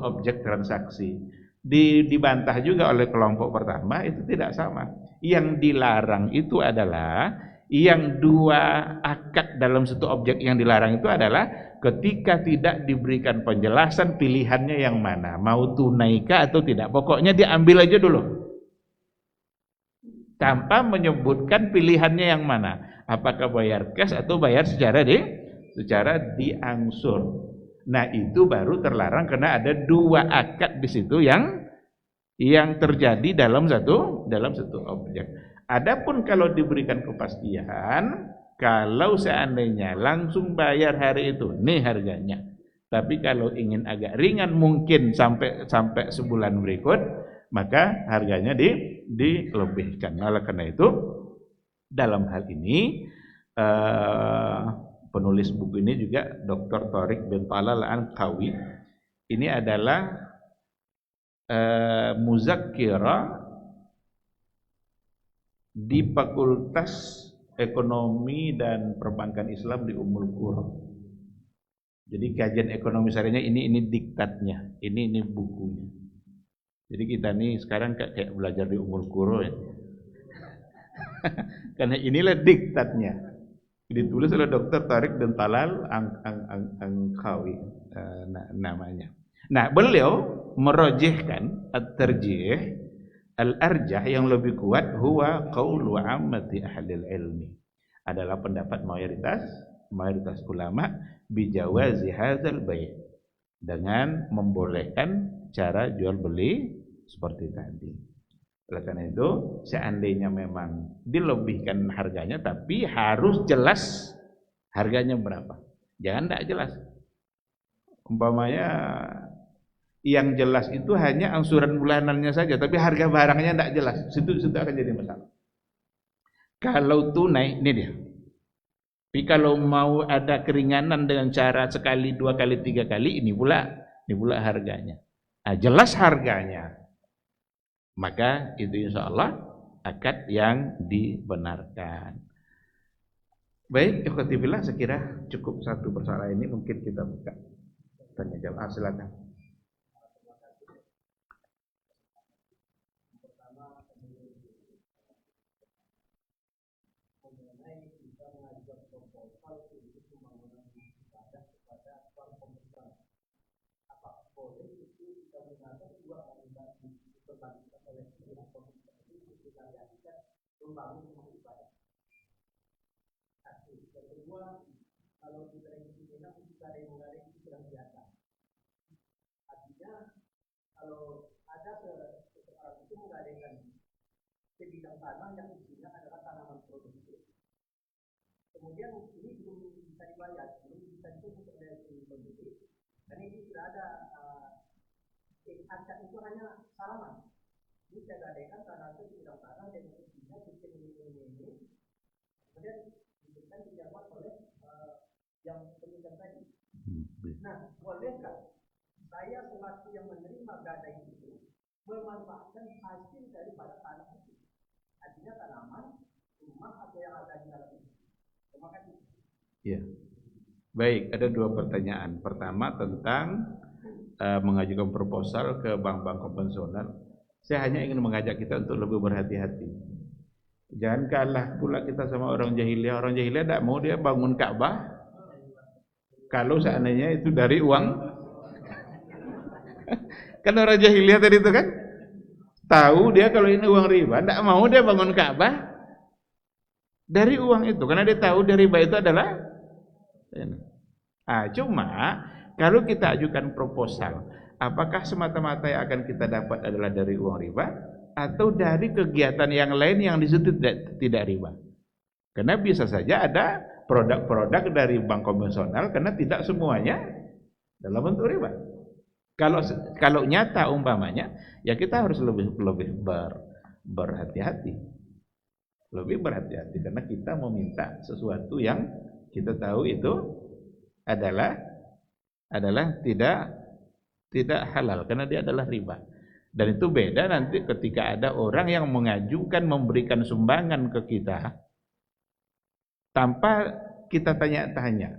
objek transaksi. Dibantah juga oleh kelompok pertama, itu tidak sama. Yang dilarang itu adalah yang 2 akad dalam satu objek yang dilarang itu adalah ketika tidak diberikan penjelasan pilihannya yang mana, mau tunaikah atau tidak. Pokoknya diambil aja dulu tanpa menyebutkan pilihannya yang mana, apakah bayar cash atau bayar secara diangsur. Nah, itu baru terlarang karena ada 2 akad di situ yang terjadi dalam satu objek. Adapun kalau diberikan kepastian, kalau seandainya langsung bayar hari itu, nih harganya. Tapi kalau ingin agak ringan mungkin sampai sebulan berikut, maka harganya dilebihkan. Oleh karena itu, dalam hal ini penulis buku ini juga Dr. Thariq bin Talal Al-Anqawi. Ini adalah muzakkirah di Fakultas Ekonomi dan Perbankan Islam di Ummul Qura. Jadi kajian ekonomi syariahnya ini diktatnya, ini bukunya. Jadi kita nih sekarang kayak belajar di Ummul Qura ya. Karena inilah diktatnya. Ditulis oleh Dr. Thariq bin Talal Al-Anqawi namanya. Nah, beliau merojihkan at-tarjih al-arjah yang lebih kuat huwa qaulu ammati ahlil ilmi, adalah pendapat mayoritas ulama bijawazi hadzal bai', dengan membolehkan cara jual beli seperti tadi. Oleh karena itu, seandainya memang dilebihkan harganya, tapi harus jelas harganya berapa. Jangan tidak jelas. Umpamanya yang jelas itu hanya angsuran bulanannya saja, tapi harga barangnya tidak jelas. Situ akan jadi masalah. Kalau tunai, ini dia. Tapi kalau mau ada keringanan dengan cara sekali, 2 kali, 3 kali, ini pula harganya. Nah, jelas harganya, maka itu insya Allah akad yang dibenarkan. Baik, ikhwati fillah, sekira cukup satu persoalan ini, mungkin kita buka tanya jawab. Silakan. Yang kedua, kalau kita ingin kita mengadakan istilah biasa. Artinya, kalau ada seseorang itu mengadakan sebidang tanah yang isinya adalah tanaman produktif, kemudian ini belum bisa dibayar, belum bisa disebut oleh si pembeli, karena ini sudah ada akad itu hanya salaman. Ini saya gadaikan karena itu tidak parah dan tidak bikin ini, kemudian diberikan pinjaman oleh yang peminjam tadi. Nah, bolehkah saya selaku yang menerima gadai itu memanfaatkan hasil daripada tanah itu? Artinya tanaman, rumah atau yang ada di dalam itu. Terima kasih. Ya. Baik, ada dua pertanyaan. Pertama tentang mengajukan proposal ke bank-bank konvensional. Saya hanya ingin mengajak kita untuk lebih berhati-hati. Jangan kalah pula kita sama orang jahiliyah. Orang jahiliyah tidak mau dia bangun Ka'bah kalau seandainya itu dari uang. Kan orang jahiliyah tadi itu kan tahu dia kalau ini uang riba, tidak mau dia bangun Ka'bah dari uang itu, karena dia tahu dari riba itu adalah ini. Cuma kalau kita ajukan proposal, apakah semata-mata yang akan kita dapat adalah dari uang riba atau dari kegiatan yang lain yang di situ tidak riba? Karena bisa saja ada produk-produk dari bank konvensional karena tidak semuanya dalam bentuk riba. Kalau nyata umpamanya, ya kita harus lebih berhati-hati. Lebih berhati-hati karena kita meminta sesuatu yang kita tahu itu adalah tidak halal karena dia adalah riba. Dan itu beda nanti ketika ada orang yang mengajukan memberikan sumbangan ke kita tanpa kita tanya-tanya,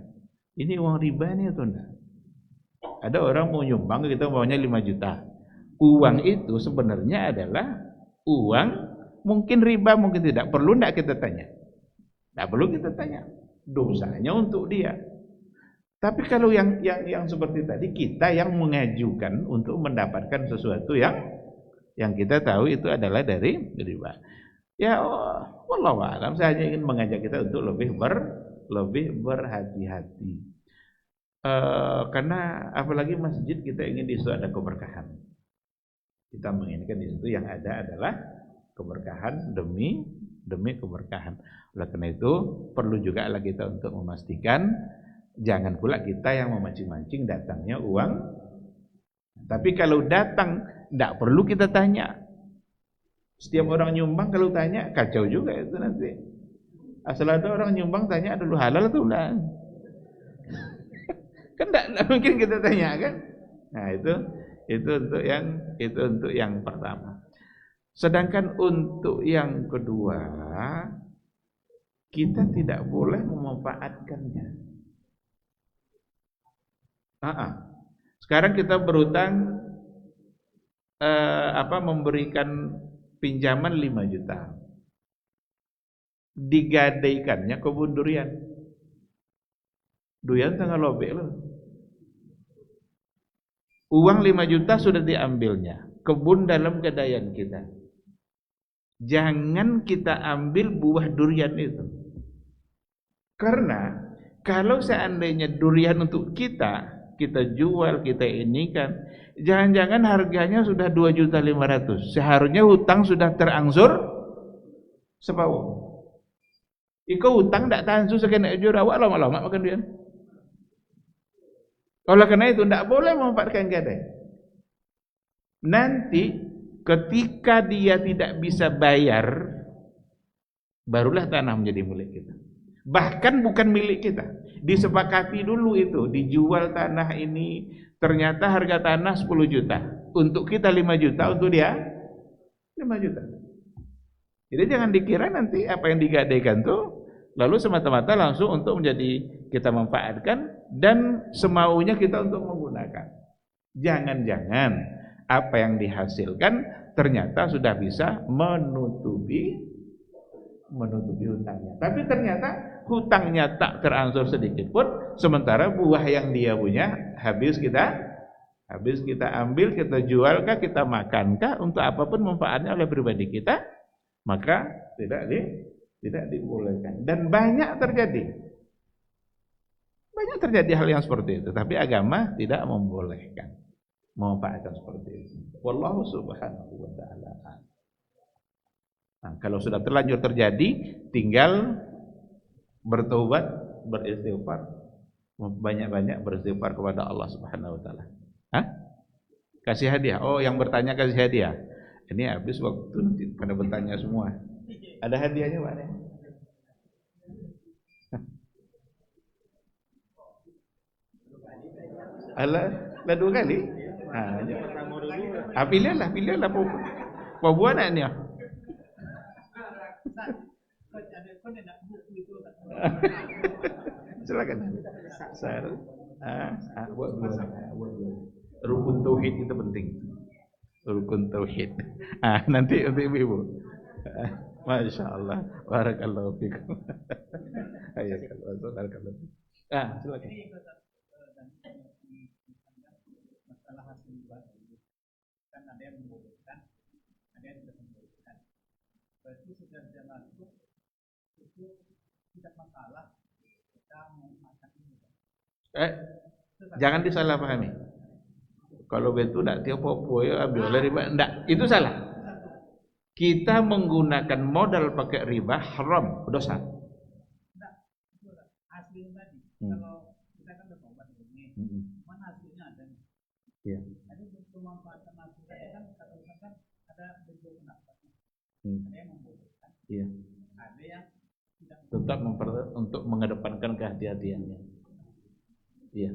ini uang riba nih atau enggak? Ada orang mau nyumbang, kita maunya 5 juta. Uang itu sebenarnya adalah uang mungkin riba, mungkin tidak. Perlu enggak kita tanya? Enggak perlu kita tanya. Dosanya untuk dia. Tapi kalau yang seperti tadi, kita yang mengajukan untuk mendapatkan sesuatu yang kita tahu itu adalah dari riba. Ya, wallahu a'lam, saya hanya ingin mengajak kita untuk lebih berhati-hati. Karena apalagi masjid kita ingin di situ ada keberkahan. Kita menginginkan di situ yang ada adalah keberkahan demi keberkahan. Oleh karena itu perlu juga lah kita untuk memastikan jangan pula kita yang memancing-mancing datangnya uang. Tapi kalau datang tidak perlu kita tanya. Setiap orang nyumbang kalau tanya kacau juga itu nanti. Asal ada orang nyumbang tanya dulu halal atau enggak. Kan tidak mungkin kita tanya kan. Nah itu untuk yang pertama. Sedangkan untuk yang kedua, kita tidak boleh memanfaatkannya. Sekarang kita berutang memberikan pinjaman 5 juta. Digadaikannya kebun durian. Durian tengah lobek loh. Uang 5 juta sudah diambilnya. Kebun dalam gadaian kita. Jangan kita ambil buah durian itu. Karena kalau seandainya durian untuk kita jual, kita inikan, jangan-jangan harganya sudah 2.500.000. Seharusnya hutang sudah terangsur separuh. Iko hutang tak tahan susah kena jujur awak lama-lama makan durian. Oleh karena itu tidak boleh memanfaatkan gadai. Nanti ketika dia tidak bisa bayar, barulah tanah menjadi milik kita. Bahkan bukan milik kita. Disepakati dulu itu, dijual tanah ini, ternyata harga tanah 10 juta. Untuk kita 5 juta, untuk dia 5 juta. Jadi jangan dikira nanti apa yang digadaikan tuh lalu semata-mata langsung untuk menjadi kita manfaatkan dan semaunya kita untuk menggunakan. Jangan-jangan apa yang dihasilkan ternyata sudah bisa menutupi hutangnya. Tapi ternyata hutangnya tak terangsur sedikit pun, sementara buah yang dia punya habis kita ambil, kita jualkah, kita makankah, untuk apapun manfaatnya oleh pribadi kita, maka tidak dibolehkan. Dan banyak terjadi hal yang seperti itu, tapi agama tidak membolehkan memanfaatkan seperti itu. Wallahu subhanahu wa ta'ala. Nah, kalau sudah terlanjur terjadi, tinggal bertobat, beristighfar, banyak-banyak beristighfar kepada Allah Subhanahu wa taala. Hah? Kasih hadiah. Oh, yang bertanya kasih hadiah. Ini habis waktu nanti pada bertanya semua. Ada hadiahnya, Pak? Alah, lah 2 kali. Pilihlah apa buat nak ni? Silakan. Buat rukun tauhid itu penting. Rukun tauhid. Nanti untuk ibu-ibu. Masya Allah. Barakallahu fikum. Ayo, barakallahu. Silakan. Masalah hasil ibadah kan ada yang membolehkan, ada yang tidak membolehkan. Berarti sudah jalan itu tidak masalah kita memakan ini. Jangan disalahpahami. Kalau betul tidak tiap apa ya ambil riba, enggak, itu salah. Kita menggunakan modal pakai riba haram, dosa. Enggak, itu hasilnya tadi. Kalau kita kan bertobat ini, mana hasilnya ada nih? Iya. Jadi pemanfaatan hasilnya kan katakan ada bentuk pendapat. Ada yang membolehkan. Iya. Ada yang tidak. Tetap untuk mengedepankan kehati-hatiannya. Iya.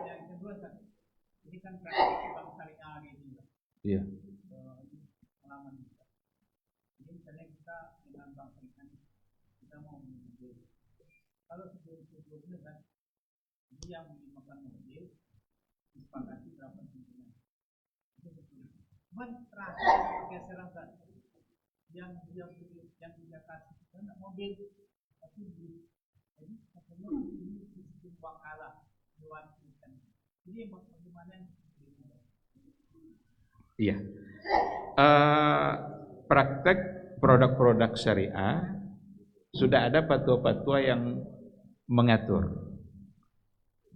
Yang kedua kan, ini kan praktik bank syariah gitu. Iya. Pengalaman kita. Ini misalnya kita dengan bank syariah kita mau mengambil. Kalau sebelumnya kan, ini yang menggunakan mobil disepakati berapa jumlahnya. Cuman terakhir pergeseran kan, yang dia kasih kan mobil tapi beli. Jadi katanya ini sistem uang kalah diwajibkan. Jadi bagaimana yang iya. Praktek produk-produk syariah sudah ada fatwa-fatwa yang mengatur.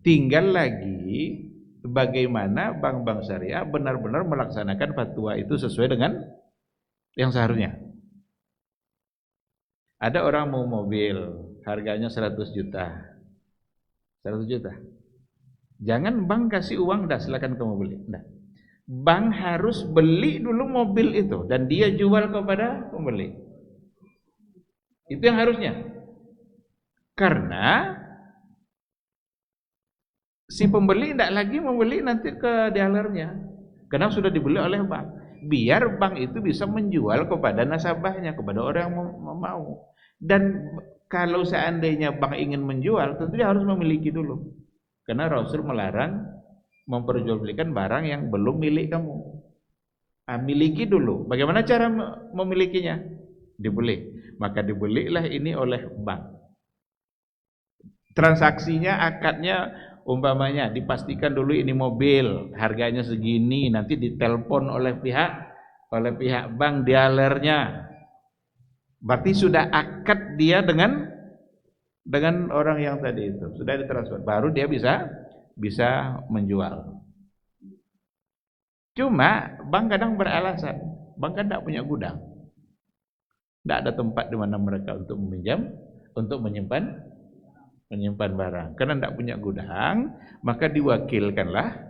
Tinggal lagi bagaimana bank-bank syariah benar-benar melaksanakan fatwa itu sesuai dengan yang seharusnya. Ada orang mau mobil, harganya 100 juta. 100 juta. Jangan bank kasih uang, dah silakan kamu beli. Nah, bank harus beli dulu mobil itu dan dia jual kepada pembeli. Itu yang harusnya. Karena si pembeli tidak lagi membeli nanti ke dealernya. Karena sudah dibeli oleh bank. Biar bank itu bisa menjual kepada nasabahnya, kepada orang yang mau. Dan kalau seandainya bank ingin menjual, tentu dia harus memiliki dulu. Karena Rasul melarang memperjualbelikan barang yang belum milik kamu. Miliki dulu. Bagaimana cara memilikinya? Dibeli. Maka dibelilah ini oleh bank. Transaksinya, akadnya, umpamanya dipastikan dulu ini mobil harganya segini, nanti ditelepon oleh pihak bank dealernya. Berarti sudah akad dia dengan orang yang tadi itu, sudah ditransfer, baru dia bisa menjual. Cuma bank kadang beralasan, bank kan tidak punya gudang, tidak ada tempat di mana mereka untuk meminjam, untuk menyimpan barang. Karena tidak punya gudang, maka diwakilkanlah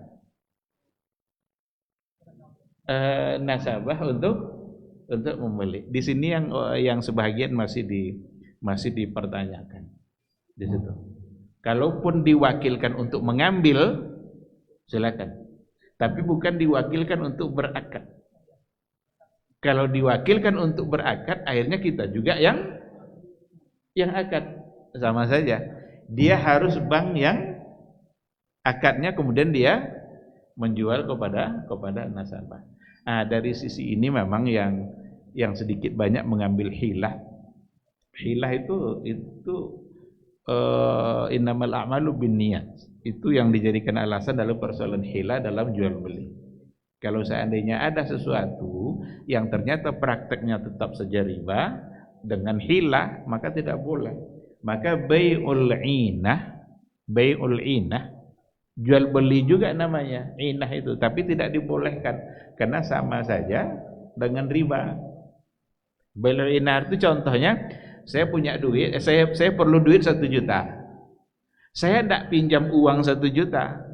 nasabah untuk membeli. Di sini yang sebahagian masih dipertanyakan di situ. Kalaupun diwakilkan untuk mengambil, silakan. Tapi bukan diwakilkan untuk berakad. Kalau diwakilkan untuk berakad, akhirnya kita juga yang akad, sama saja. Dia harus bank yang akadnya kemudian dia menjual kepada nasabah. Dari sisi ini memang yang sedikit banyak mengambil hilah. Hilah itu innamal a'malu binniyat. Itu yang dijadikan alasan dalam persoalan hilah dalam jual beli. Kalau seandainya ada sesuatu yang ternyata prakteknya tetap saja riba dengan hilah, maka tidak boleh. Maka bai'ul inah, jual beli juga namanya inah itu, tapi tidak dibolehkan karena sama saja dengan riba. Bai'ul inah itu contohnya Saya punya duit, saya perlu duit 1 juta. Saya tidak pinjam uang 1 juta,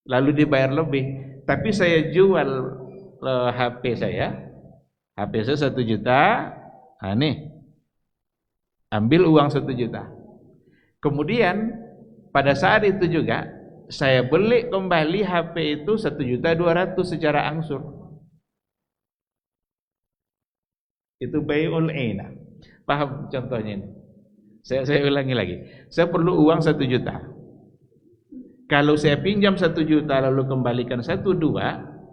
lalu dibayar lebih. Tapi saya jual HP saya 1 juta. Nah nih, ambil uang 1 juta. Kemudian pada saat itu juga saya beli kembali HP itu 1.200.000 secara angsur. Itu bai'ul aina. Paham contohnya ini? Saya ulangi lagi. Saya perlu uang 1 juta. Kalau saya pinjam 1 juta lalu kembalikan 1,2,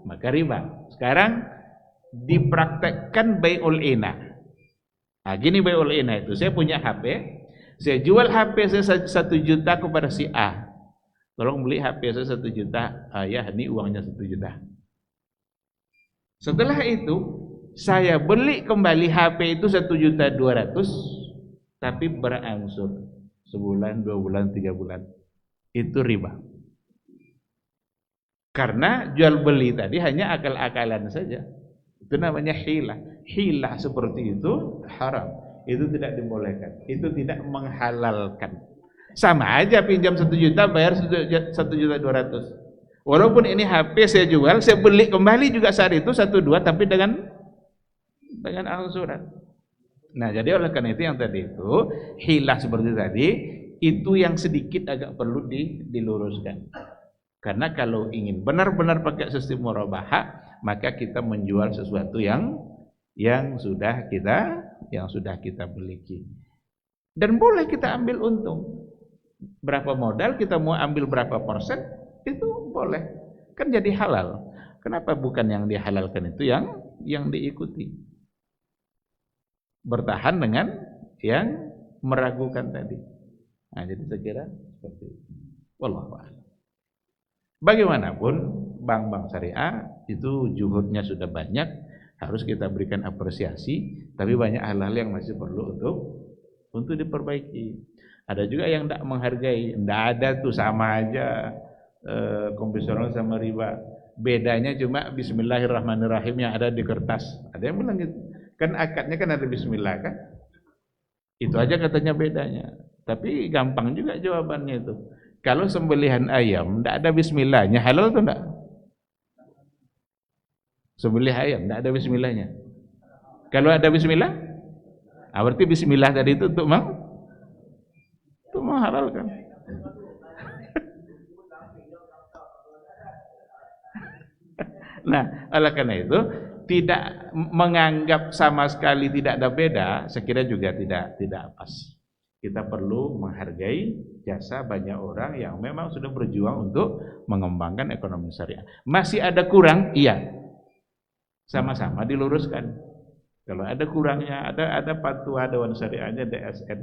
maka riba. Sekarang dipraktekkan bai'ul aina. Nah, gini bai'ul aina itu. Saya punya HP, saya jual HP saya 1 juta kepada si A. Tolong beli HP saya 1 juta. Ya, ini uangnya 1 juta. Setelah itu saya beli kembali HP itu 1.200.000, tapi berangsur, sebulan, 2 bulan, 3 bulan. Itu riba. Karena jual beli tadi hanya akal-akalan saja. Itu namanya hilah. Hilah seperti itu haram. Itu tidak dibolehkan. Itu tidak menghalalkan. Sama aja pinjam 1 juta bayar 1.200.000. Walaupun ini HP saya jual, saya beli kembali juga saat itu 1,2, tapi dengan angsuran. Nah, jadi oleh karena itu yang tadi itu hilah seperti tadi itu yang sedikit agak perlu diluruskan. Karena kalau ingin benar-benar pakai sistem murabahah, maka kita menjual sesuatu yang sudah kita miliki. Dan boleh kita ambil untung. Berapa modal kita mau ambil berapa persen itu boleh. Kan jadi halal. Kenapa bukan yang dihalalkan itu yang diikuti? Bertahan dengan yang meragukan tadi. Nah, jadi saya kira seperti itu. Wallahu a'lam. Bagaimanapun bank-bank syariah itu juhudnya sudah banyak, harus kita berikan apresiasi, tapi banyak hal-hal yang masih perlu untuk diperbaiki. Ada juga yang tidak menghargai, tidak ada tuh sama aja konvensional sama riba. Bedanya cuma bismillahirrahmanirrahim yang ada di kertas. Ada yang bilang gitu. Kan akadnya kan ada bismillah kan? Itu aja katanya bedanya. Tapi gampang juga jawabannya itu. Kalau sembelihan ayam tidak ada bismillahnya, halal atau enggak? Sembelih ayam tidak ada bismillahnya. Kalau ada bismillah, berarti bismillah tadi itu untuk menghalalkan. Nah, oleh karena itu tidak menganggap sama sekali tidak ada beda, saya kira juga tidak pas. Kita perlu menghargai jasa banyak orang yang memang sudah berjuang untuk mengembangkan ekonomi syariah. Masih ada kurang? Iya. Sama-sama diluruskan. Kalau ada kurangnya, ada fatwa Dewan Syariahnya DSN,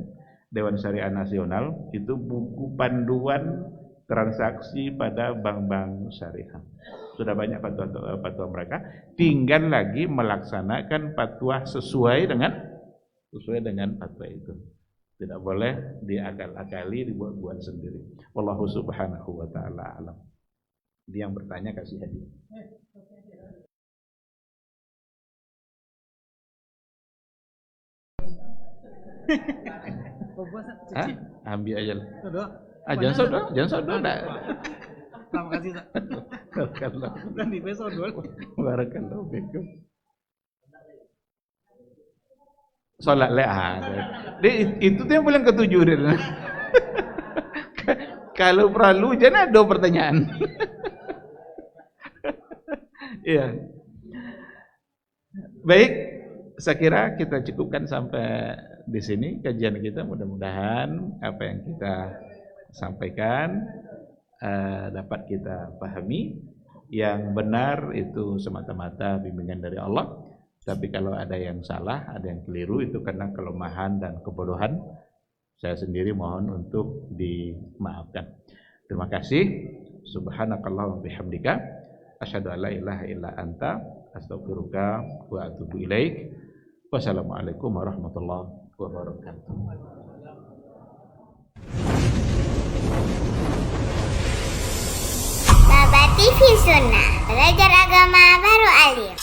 Dewan Syariah Nasional, itu buku panduan transaksi pada bank-bank syariah. Sudah banyak fatwa mereka, tinggal lagi melaksanakan fatwa sesuai dengan fatwa itu. Tidak boleh diakal-akali, dibuat-buat sendiri. Wallahu subhanahu wa ta'ala alam. Dia yang bertanya kasih hadiah. Ambil aja lah. Jangan sodol. Terima kasih, Pak. Dan di sodol. Barakallahu fikum. Salat itu tuh yang paling ketujuh dia. Kalau perlu jangan ada pertanyaan. Iya. Baik, saya kira kita cukupkan sampai di sini kajian kita. Mudah-mudahan apa yang kita sampaikan dapat kita pahami. Yang benar itu semata-mata bimbingan dari Allah. Tapi kalau ada yang salah, ada yang keliru, itu karena kelemahan dan kebodohan. Saya sendiri mohon untuk dimaafkan. Terima kasih. Subhanakallahumma bihamdika asyhadu an la ilaha illa anta astaghfiruka wa atubu ilaik. Wassalamualaikum warahmatullahi wabarakatuh. Baba TV Sunnah, belajar agama baru alim.